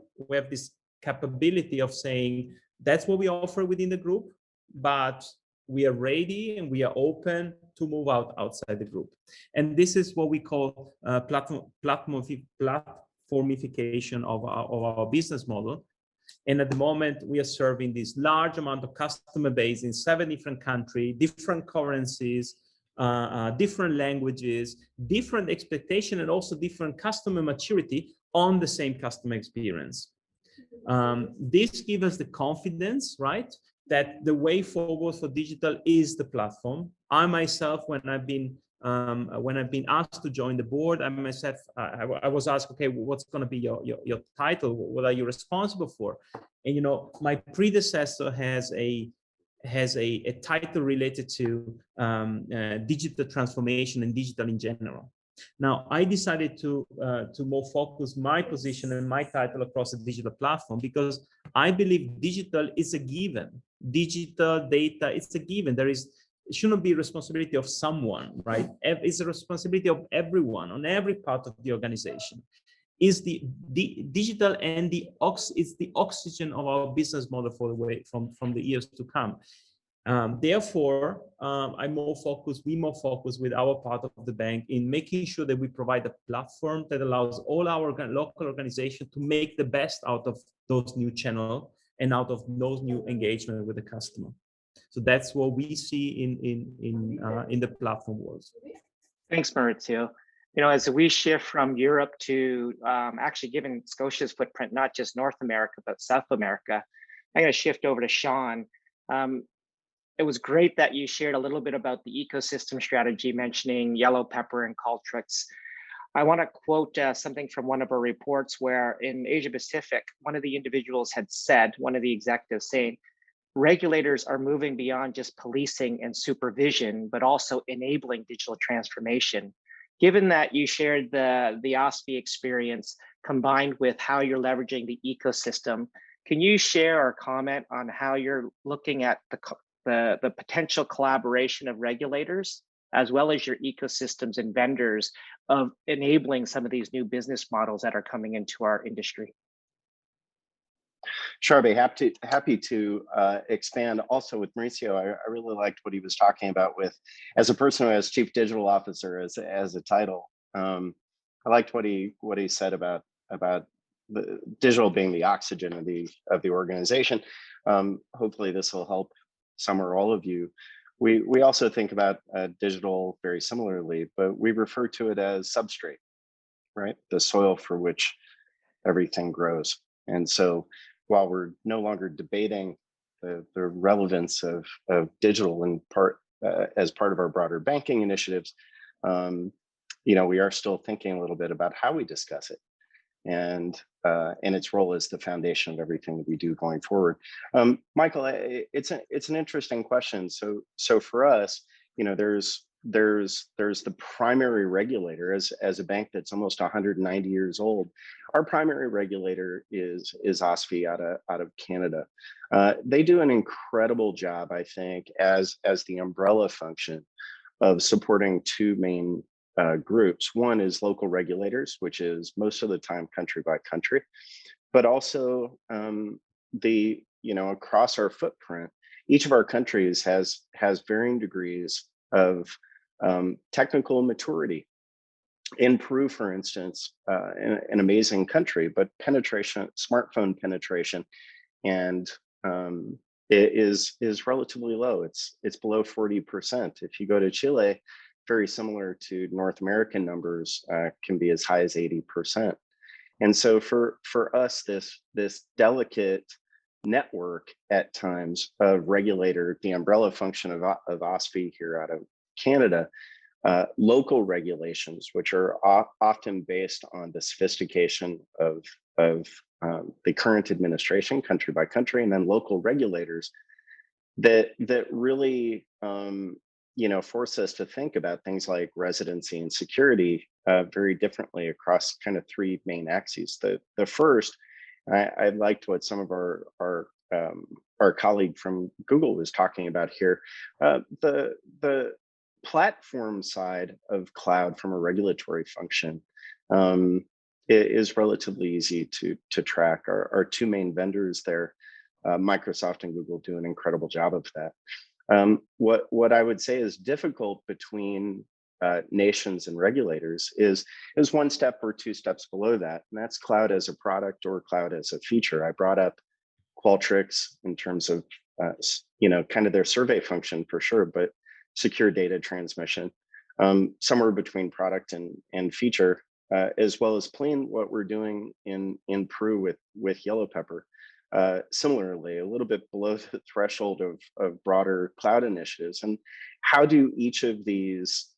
this capability of saying, that's what we offer within the group, but we are ready and we are open to move outside the group. And this is what we call platformification of our business model. And at the moment, we are serving this large amount of customer base in 7 different countries, different currencies, different languages, different expectation, and also different customer maturity on the same customer experience. This gives us the confidence, right, that the way forward for digital is the platform. I myself, when I've been asked to join the board, I myself, I was asked, okay, what's going to be your title? What are you responsible for? And my predecessor has a title related to digital transformation and digital in general. Now, I decided to more focus my position and my title across the digital platform because I believe digital is a given. Digital data, it's a given. It shouldn't be responsibility of someone, right? It's a responsibility of everyone on every part of the organization. Is the digital and it's the oxygen of our business model for the way from the years to come. Therefore, we more focus with our part of the bank in making sure that we provide a platform that allows all our local organizations to make the best out of those new channels and out of those new engagement with the customer. So that's what we see in the platform world. Thanks, Maurizio. As we shift from Europe to actually, given Scotia's footprint, not just North America, but South America, I'm going to shift over to Sean. It was great that you shared a little bit about the ecosystem strategy, mentioning Yellow Pepper and Qualtrics. I want to quote something from one of our reports where in Asia Pacific, one of the individuals had said, one of the executives saying, regulators are moving beyond just policing and supervision, but also enabling digital transformation. Given that you shared the OSFI experience combined with how you're leveraging the ecosystem, can you share or comment on how you're looking at the potential collaboration of regulators, as well as your ecosystems and vendors of enabling some of these new business models that are coming into our industry? Sure, I'd be happy to expand also with Maurizio. I really liked what he was talking about with, as a person who has Chief Digital Officer as a title. I liked what he said about the digital being the oxygen of the organization. Hopefully this will help some or all of you. We also think about digital very similarly, but we refer to it as substrate, right? The soil for which everything grows. And so while we're no longer debating the relevance of digital in as part of our broader banking initiatives, we are still thinking a little bit about how we discuss it and its role as the foundation of everything that we do going forward. Michael, it's an interesting question. So for us, there's there's the primary regulator. As a bank that's almost 190 years old, our primary regulator is OSFI out of Canada. They do an incredible job, I think, as the umbrella function of supporting two main groups. One is local regulators, which is most of the time country by country, but also across our footprint, each of our countries has varying degrees of technical maturity. In Peru, for instance, an amazing country, but smartphone penetration, and it is relatively low. It's below 40%. If you go to Chile, very similar to North American numbers, can be as high as 80%. And so for us, this delicate network at times of regulator, the umbrella function of OSFI here out of Canada, local regulations, which are often based on the sophistication of the current administration, country by country, and then local regulators that really force us to think about things like residency and security very differently across kind of three main axes. The first, I liked what some of our colleague from Google was talking about here. The platform side of cloud from a regulatory function is relatively easy to track. Our two main vendors there, Microsoft and Google, do an incredible job of that. What I would say is difficult between nations and regulators is one step or two steps below that, and that's cloud as a product or cloud as a feature. I brought up Qualtrics in terms of kind of their survey function for sure, but secure data transmission, somewhere between product and feature, as well as Plain, what we're doing in Peru with Yellow Pepper. Similarly, a little bit below the threshold of broader cloud initiatives. And how do each of these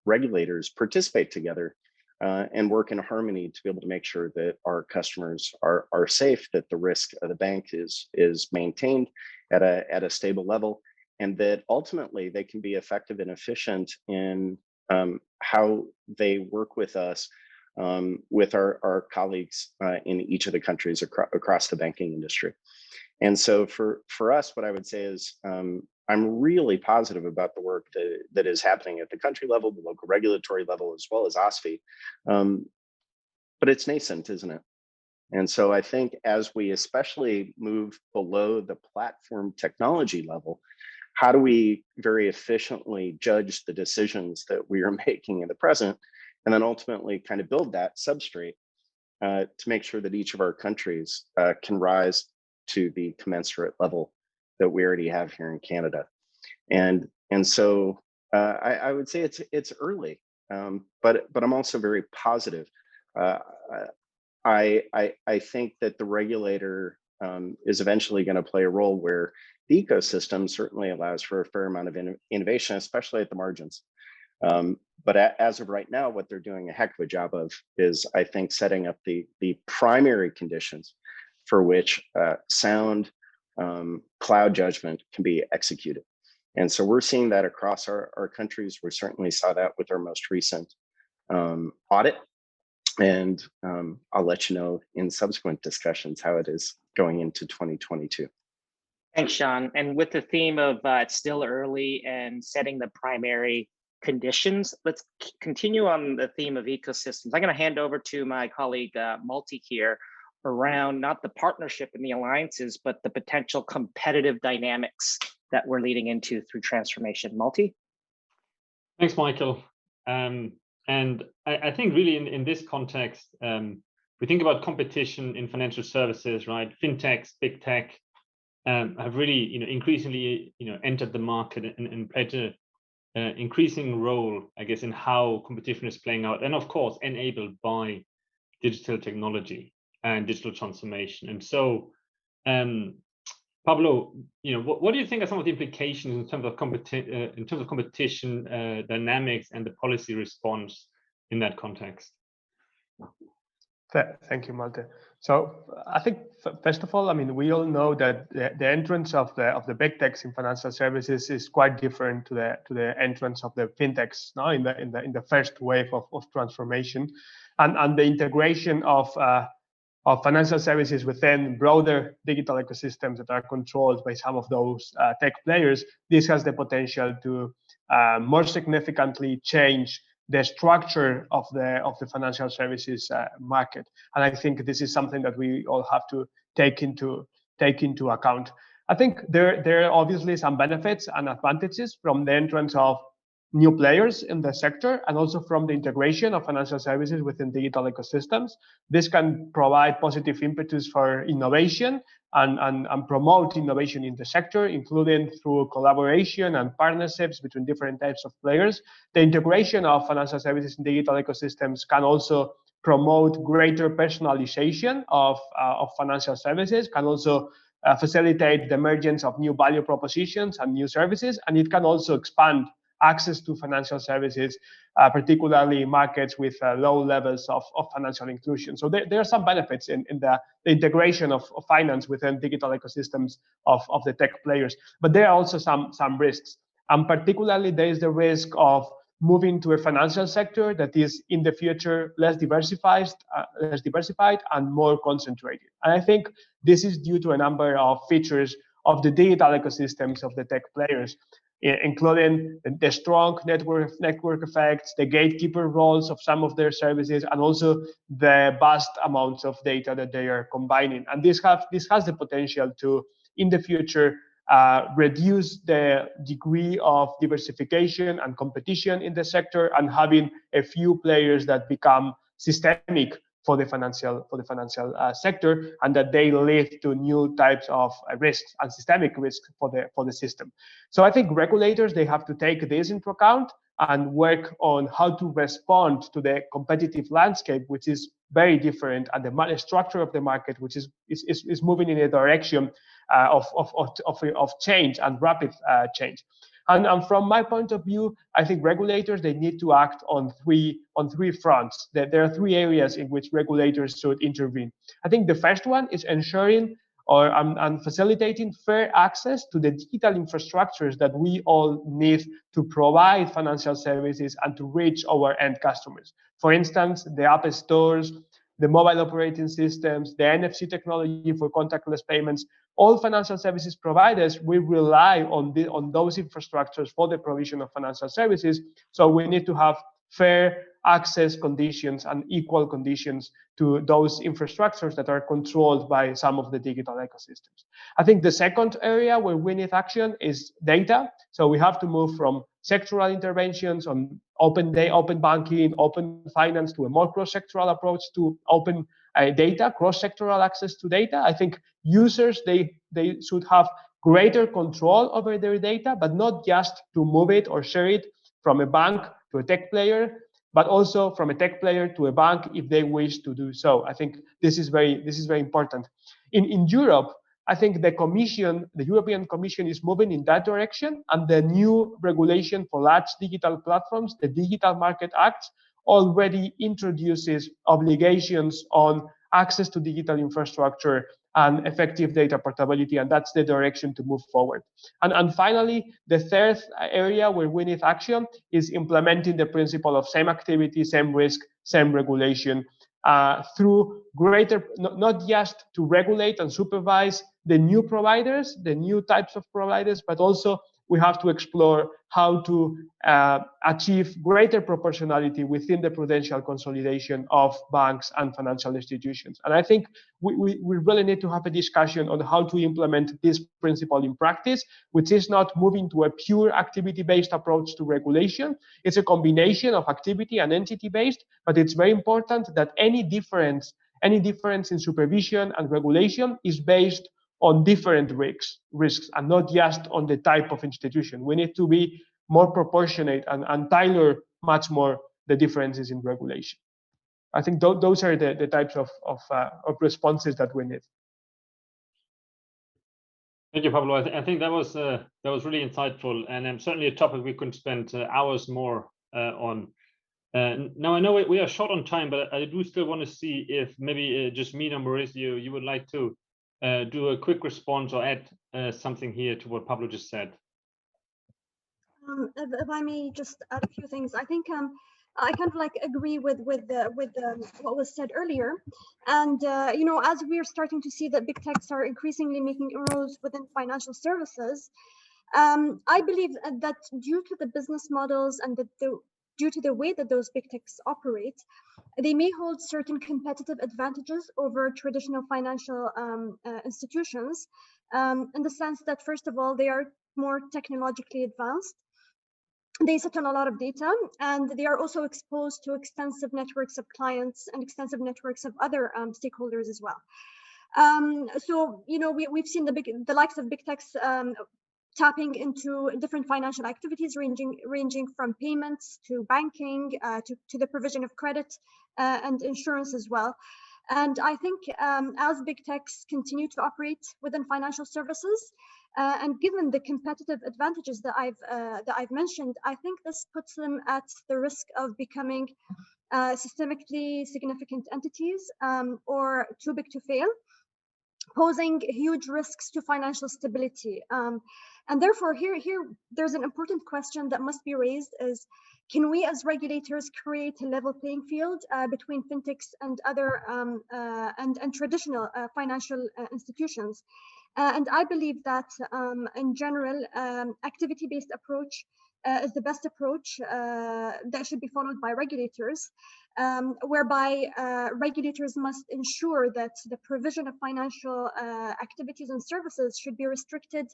regulators participate together and work in harmony to be able to make sure that our customers are safe, that the risk of the bank is maintained at a stable level, and that ultimately they can be effective and efficient in how they work with us, with our colleagues in each of the countries across the banking industry. And so for us, what I would say is I'm really positive about the work that is happening at the country level, the local regulatory level, as well as OSFI. But it's nascent, isn't it? And so I think as we especially move below the platform technology level, how do we very efficiently judge the decisions that we are making in the present, and then ultimately kind of build that substrate to make sure that each of our countries can rise to the commensurate level that we already have here in Canada. And so I would say it's early, but I'm also very positive. I think that the regulator is eventually going to play a role where the ecosystem certainly allows for a fair amount of innovation, especially at the margins. But as of right now, what they're doing a heck of a job of is, I think, setting up the primary conditions for which sound cloud judgment can be executed. And so we're seeing that across our countries. We certainly saw that with our most recent audit. And I'll let you know in subsequent discussions how it is going into 2022. Thanks, Sean. And with the theme of it's still early and setting the primary conditions, let's continue on the theme of ecosystems. I'm going to hand over to my colleague Multi here around not the partnership and the alliances, but the potential competitive dynamics that we're leading into through transformation. Multi? Thanks, Michael. And I think really in this context, we think about competition in financial services, right? FinTechs, BigTech have really, increasingly, entered the market and played an increasing role, I guess, in how competition is playing out, and of course, enabled by digital technology and digital transformation. And so, Pablo, what do you think are some of the implications in terms of competition dynamics and the policy response in that context? Thank you, Malte. So I think first of all, I mean, we all know that the entrance of the big techs in financial services is quite different to the entrance of the fintechs now in the first wave of transformation, and the integration of financial services within broader digital ecosystems that are controlled by some of those tech players. This has the potential to more significantly change the structure of the financial services market, and I think this is something that we all have to take into account. I think there are obviously some benefits and advantages from the entrance of new players in the sector, and also from the integration of financial services within digital ecosystems. This can provide positive impetus for innovation and promote innovation in the sector, including through collaboration and partnerships between different types of players. The integration of financial services in digital ecosystems can also promote greater personalization of financial services, can also facilitate the emergence of new value propositions and new services, and it can also expand access to financial services, particularly in markets with low levels of financial inclusion. So there are some benefits in the integration of finance within digital ecosystems of the tech players, but there are also some risks. And particularly there is the risk of moving to a financial sector that is in the future less diversified and more concentrated. And I think this is due to a number of features of the digital ecosystems of the tech players, including the strong network effects, the gatekeeper roles of some of their services, and also the vast amounts of data that they are combining. And this has the potential to, in the future, reduce the degree of diversification and competition in the sector, and having a few players that become systemic for the financial sector, and that they lead to new types of risks and systemic risks for the system. So I think regulators, they have to take this into account and work on how to respond to the competitive landscape, which is very different, and the structure of the market, which is moving in a direction of change and rapid change. And from my point of view, I think regulators, they need to act on three fronts. There are three areas in which regulators should intervene. I think the first one is ensuring and facilitating fair access to the digital infrastructures that we all need to provide financial services and to reach our end customers. For instance, the app stores, the mobile operating systems, the NFC technology for contactless payments. All financial services providers will rely on those infrastructures for the provision of financial services. So we need to have fair access conditions and equal conditions to those infrastructures that are controlled by some of the digital ecosystems. I think the second area where we need action is data. So we have to move from sectoral interventions on open banking, open finance, to a more cross-sectoral approach to open data, cross-sectoral access to data. I think users, they should have greater control over their data, but not just to move it or share it from a bank to a tech player, but also from a tech player to a bank if they wish to do so. I think this is very important. In Europe, I think the European Commission is moving in that direction, and the new regulation for large digital platforms, the Digital Market Act, already introduces obligations on access to digital infrastructure and effective data portability, and that's the direction to move forward. And finally, the third area where we need action is implementing the principle of same activity, same risk, same regulation, through greater, not just to regulate and supervise the new providers, the new types of providers, but also we have to explore how to achieve greater proportionality within the prudential consolidation of banks and financial institutions. And I think we really need to have a discussion on how to implement this principle in practice, which is not moving to a pure activity-based approach to regulation. It's a combination of activity and entity-based, but it's very important that any difference in supervision and regulation is based on different risks and not just on the type of institution. We need to be more proportionate and tailor much more the differences in regulation. I think those are the types of responses that we need. Thank you, Pablo. I think that was really insightful, and certainly a topic we could spend hours more on. Now I know we are short on time, but I do still want to see if maybe just me or Mauricio, you would like to do a quick response or add something here to what Pablo just said. If I may just add a few things, I think I kind of like agree with what was said earlier, and you know, as we're starting to see that big techs are increasingly making inroads within financial services, I believe that due to the business models and due to the way that those big techs operate, they may hold certain competitive advantages over traditional financial institutions, in the sense that, first of all, they are more technologically advanced. They sit on a lot of data, and they are also exposed to extensive networks of clients and extensive networks of other stakeholders as well. So, you know, we've seen the likes of big techs tapping into different financial activities ranging from payments to banking to the provision of credit and insurance as well. And I think as big techs continue to operate within financial services, and given the competitive advantages that I've mentioned, I think this puts them at the risk of becoming systemically significant entities or too big to fail, posing huge risks to financial stability. And therefore, here there's an important question that must be raised: is can we as regulators create a level playing field between fintechs and other and traditional financial institutions? And I believe that in general, activity-based approach is the best approach that should be followed by regulators, whereby regulators must ensure that the provision of financial activities and services should be restricted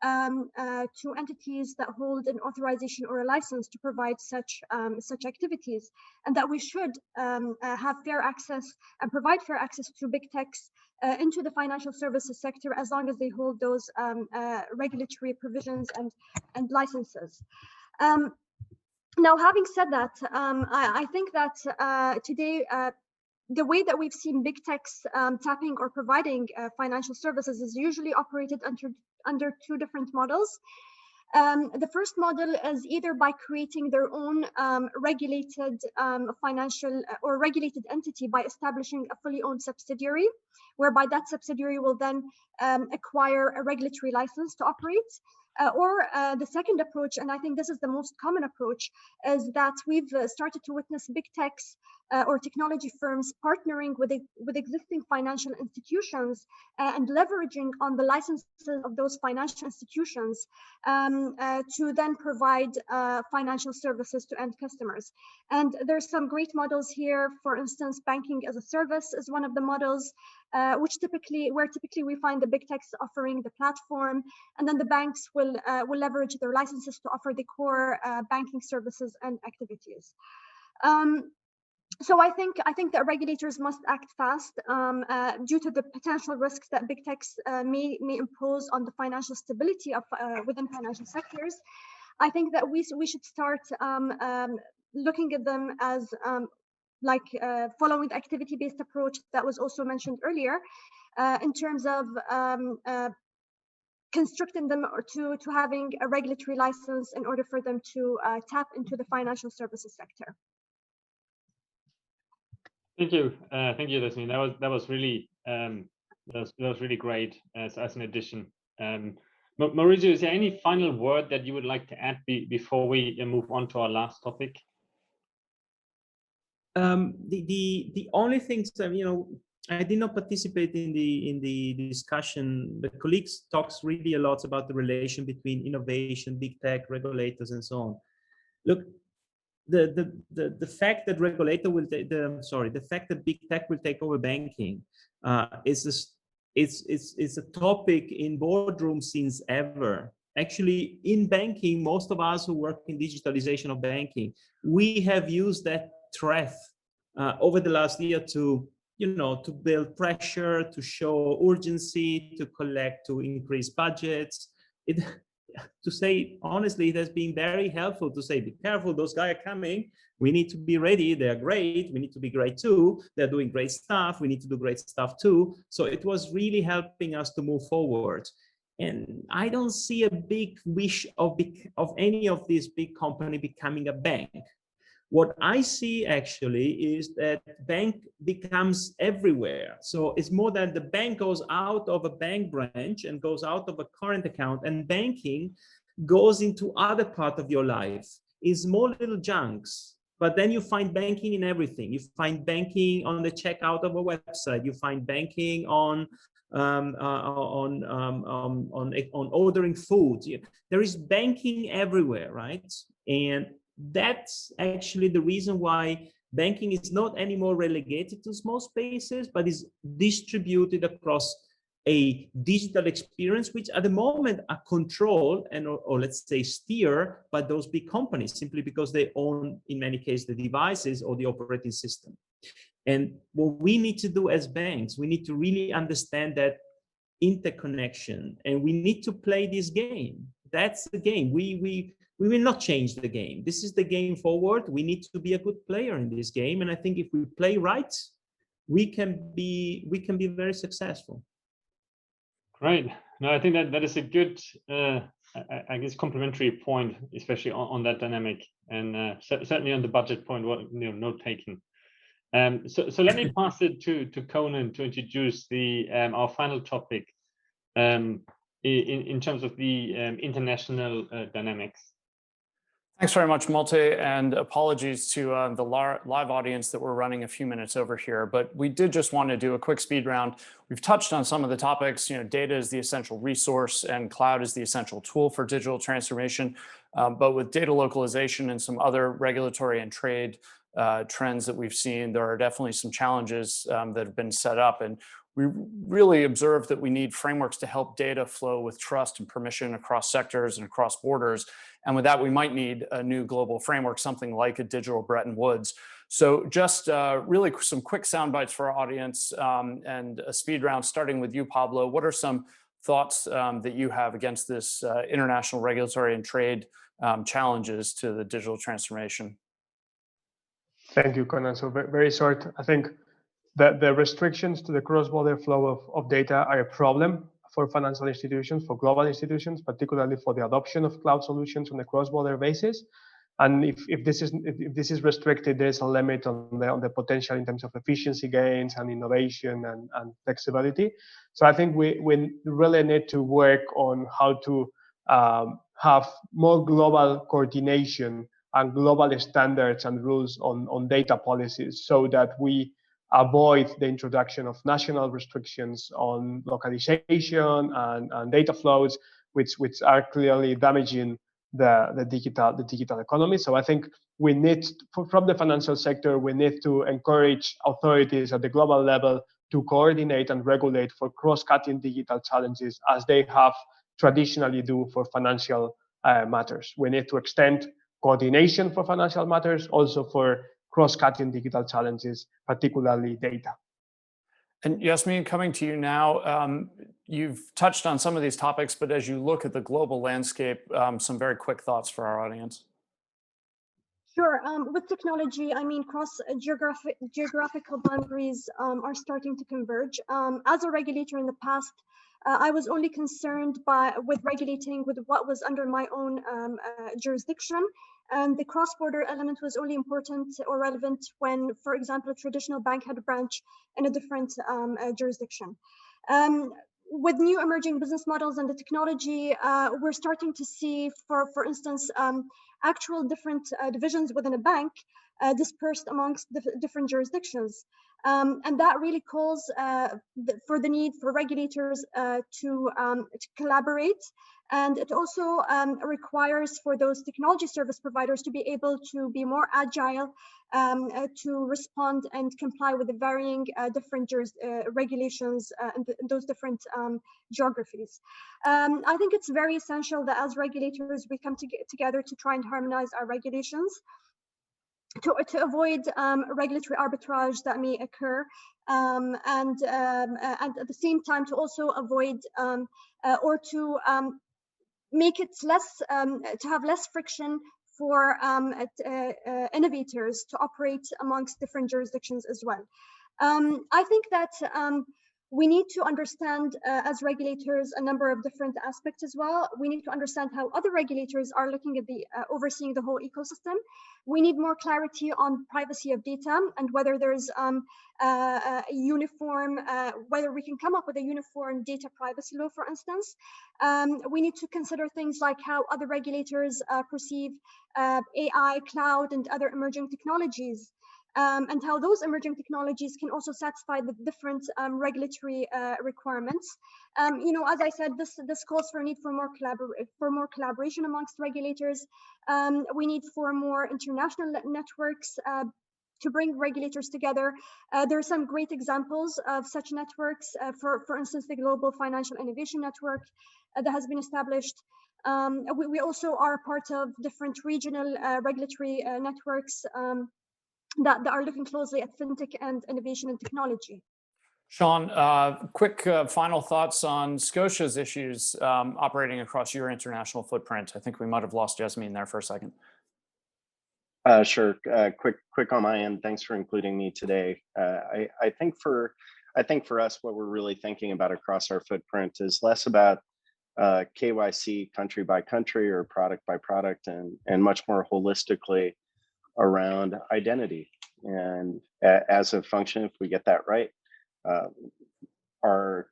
to entities that hold an authorization or a license to provide such activities, and that we should have fair access and provide fair access to big techs into the financial services sector, as long as they hold those regulatory provisions and licenses. Now, having said that, I think that today, the way that we've seen big techs tapping or providing financial services is usually operated under two different models. The first model is either by creating their own regulated financial or regulated entity by establishing a fully owned subsidiary, whereby that subsidiary will then acquire a regulatory license to operate. Or the second approach, and I think this is the most common approach, is that we've started to witness big techs or technology firms partnering with existing financial institutions and leveraging on the licenses of those financial institutions to then provide financial services to end customers. And there's some great models here. For instance, banking as a service is one of the models, where typically we find the big techs offering the platform, and then the banks will leverage their licenses to offer the core banking services and activities. So I think that regulators must act fast due to the potential risks that big techs may impose on the financial stability of within financial sectors. I think that we should start looking at them as following the activity-based approach that was also mentioned earlier, in terms of constricting them or to having a regulatory license in order for them to tap into the financial services sector. Thank you, Desmond. That was really great as an addition. Mauricio, is there any final word that you would like to add before we move on to our last topic? The only things that, you know, I did not participate in the discussion. The colleagues talks really a lot about the relation between innovation, big tech, regulators, and so on. Look, the fact that the fact that big tech will take over banking is a topic in boardrooms since ever. Actually, in banking, most of us who work in digitalization of banking, we have used that threat over the last year to build pressure, to show urgency, to increase budgets. To say honestly, it has been very helpful to say, be careful, those guys are coming. We need to be ready. They're great. We need to be great too. They're doing great stuff. We need to do great stuff too. So it was really helping us to move forward. And I don't see a big wish of any of these big companies becoming a bank. What I see actually is that bank becomes everywhere. So it's more that the bank goes out of a bank branch and goes out of a current account, and banking goes into other part of your life in small little chunks. But then you find banking in everything. You find banking on the checkout of a website. You find banking on ordering food. There is banking everywhere, right? And that's actually the reason why banking is not anymore relegated to small spaces, but is distributed across a digital experience, which at the moment are controlled and or let's say steer by those big companies, simply because they own, in many cases, the devices or the operating system. And what we need to do as banks, we need to really understand that interconnection, and we need to play this game. That's the game. We will not change the game. This is the game forward. We need to be a good player in this game. And I think if we play right, we can be very successful. Great. No, I think that is a good, I guess, complementary point, especially on that dynamic, and certainly on the budget point. What note taking. So let me pass it to Conan to introduce the our final topic in terms of the international dynamics. Thanks very much, Malte, and apologies to the live audience that we're running a few minutes over here, but we did just want to do a quick speed round. We've touched on some of the topics. Data is the essential resource and cloud is the essential tool for digital transformation, but with data localization and some other regulatory and trade trends that we've seen, there are definitely some challenges that have been set up, and we really observe that we need frameworks to help data flow with trust and permission across sectors and across borders. And with that, we might need a new global framework, something like a digital Bretton Woods. So just really some quick sound bites for our audience and a speed round, starting with you, Pablo. What are some thoughts that you have against this international regulatory and trade challenges to the digital transformation? Thank you, Conan. So very short. I think that the restrictions to the cross-border flow of data are a problem for financial institutions, for global institutions, particularly for the adoption of cloud solutions on a cross-border basis. And if this is restricted, there's a limit on the potential in terms of efficiency gains and innovation and flexibility. So I think we really need to work on how to have more global coordination and global standards and rules on data policies, so that we avoid the introduction of national restrictions on localization and data flows, which are clearly damaging the digital economy. So I think we need, from the financial sector, we need to encourage authorities at the global level to coordinate and regulate for cross-cutting digital challenges, as they have traditionally do for financial matters. We need to extend coordination for financial matters, also for cross-cutting digital challenges, particularly data. And Yasmin, coming to you now, you've touched on some of these topics, but as you look at the global landscape, some very quick thoughts for our audience. Sure. With technology, I mean, geographical boundaries are starting to converge. As a regulator in the past, I was only concerned with regulating with what was under my own jurisdiction. And the cross-border element was only important or relevant when, for example, a traditional bank had a branch in a different jurisdiction. With new emerging business models and the technology, we're starting to see, for instance, actual different divisions within a bank dispersed amongst different jurisdictions. And that really calls for the need for regulators to collaborate. And it also requires for those technology service providers to be able to be more agile to respond and comply with the varying different regulations in those different geographies. I think it's very essential that as regulators, we come together to try and harmonize our regulations to avoid regulatory arbitrage that may occur, and at the same time to also avoid or to make it less, to have less friction for innovators to operate amongst different jurisdictions as well. I think that We need to understand, as regulators, a number of different aspects as well. We need to understand how other regulators are looking at the overseeing the whole ecosystem. We need more clarity on privacy of data and whether there's a uniform, whether we can come up with a uniform data privacy law, for instance. We need to consider things like how other regulators perceive AI, cloud, and other emerging technologies. And how those emerging technologies can also satisfy the different regulatory requirements. As I said, this calls for a need for more collaboration amongst regulators. We need for more international networks to bring regulators together. There are some great examples of such networks. For instance, the Global Financial Innovation Network that has been established. We also are part of different regional regulatory networks that are looking closely at fintech and innovation and technology. Sean, quick final thoughts on Scotia's issues operating across your international footprint. I think we might have lost Jasmine there for a second. Sure. Quick on my end. Thanks for including me today. I think for us, what we're really thinking about across our footprint is less about KYC country by country or product by product, and much more holistically around identity. And as a function, if we get that right, our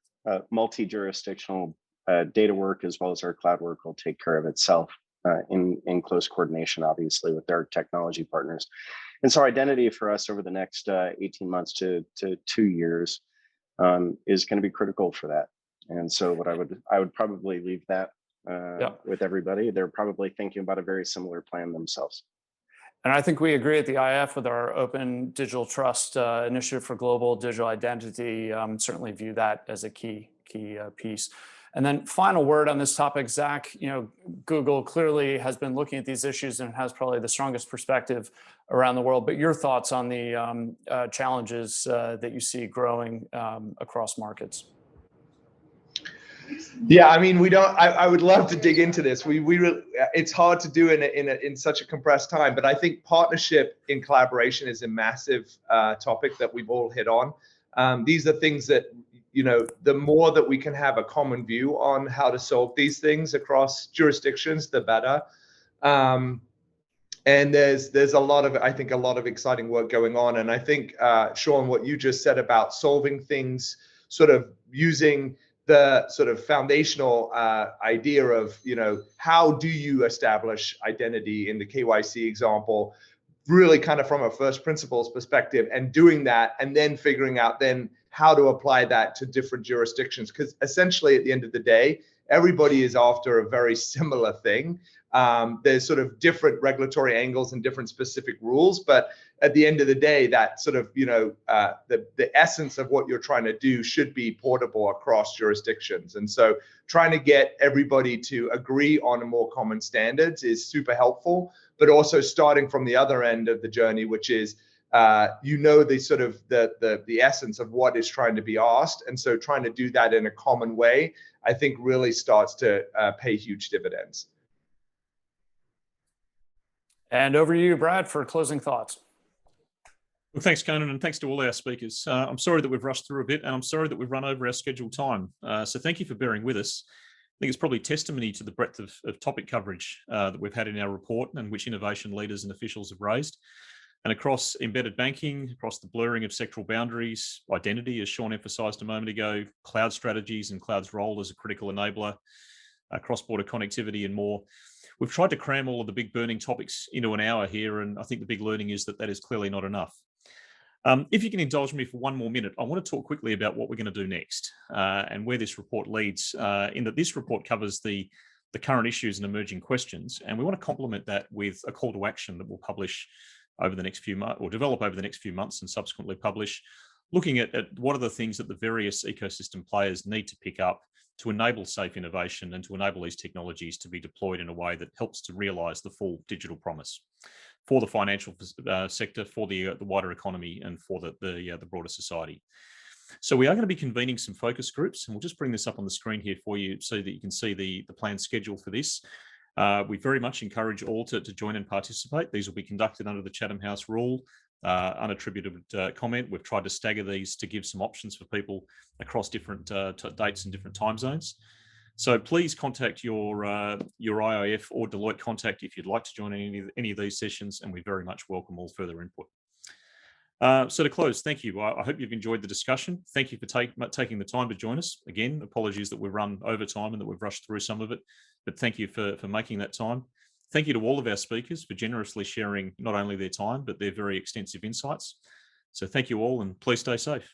multi-jurisdictional data work as well as our cloud work will take care of itself in close coordination, obviously, with our technology partners. And so identity for us over the next 18 months to 2 years is going to be critical for that. And so what I would probably leave that with everybody. They're probably thinking about a very similar plan themselves. And I think we agree at the IF with our Open Digital Trust initiative for global digital identity. Certainly view that as a key piece. And then final word on this topic, Zach, Google clearly has been looking at these issues and has probably the strongest perspective around the world. But your thoughts on the challenges that you see growing across markets? Yeah, I mean, I would love to dig into this. It's hard to do in such a compressed time, but I think partnership in collaboration is a massive topic that we've all hit on. These are things that, the more that we can have a common view on how to solve these things across jurisdictions, the better. And there's a lot of exciting work going on. And I think, Sean, what you just said about solving things, sort of using the sort of foundational idea of, how do you establish identity in the KYC example, really kind of from a first principles perspective, and doing that and then figuring out then how to apply that to different jurisdictions. Because essentially at the end of the day, everybody is after a very similar thing. There's sort of different regulatory angles and different specific rules, but at the end of the day, that sort of, the essence of what you're trying to do should be portable across jurisdictions. And so trying to get everybody to agree on a more common standards is super helpful, but also starting from the other end of the journey, which is, the sort of the essence of what is trying to be asked. And so trying to do that in a common way, I think really starts to pay huge dividends. And over to you, Brad, for closing thoughts. Well, thanks, Conan, and thanks to all our speakers. I'm sorry that we've rushed through a bit, and I'm sorry that we've run over our scheduled time. So thank you for bearing with us. I think it's probably testimony to the breadth of topic coverage that we've had in our report, and which innovation leaders and officials have raised. And across embedded banking, across the blurring of sectoral boundaries, identity, as Sean emphasised a moment ago, cloud strategies and cloud's role as a critical enabler, cross-border connectivity and more. We've tried to cram all of the big burning topics into an hour here, and I think the big learning is that is clearly not enough. If you can indulge me for one more minute, I want to talk quickly about what we're going to do next and where this report leads, in that this report covers the current issues and emerging questions, and we want to complement that with a call to action that we'll publish over the next few months, or develop over the next few months and subsequently publish, looking at what are the things that the various ecosystem players need to pick up to enable safe innovation and to enable these technologies to be deployed in a way that helps to realise the full digital promise for the financial sector, for the wider economy, and for the broader society. So we are going to be convening some focus groups, and we'll just bring this up on the screen here for you so that you can see the planned schedule for this. We very much encourage all to join and participate. These will be conducted under the Chatham House rule, unattributed comment. We've tried to stagger these to give some options for people across different dates and different time zones. So please contact your IIF or Deloitte contact if you'd like to join any of these sessions, and we very much welcome all further input. So to close, thank you. I hope you've enjoyed the discussion. Thank you for taking the time to join us. Again, apologies that we've run over time and that we've rushed through some of it, but thank you for making that time. Thank you to all of our speakers for generously sharing not only their time, but their very extensive insights. So thank you all, and please stay safe.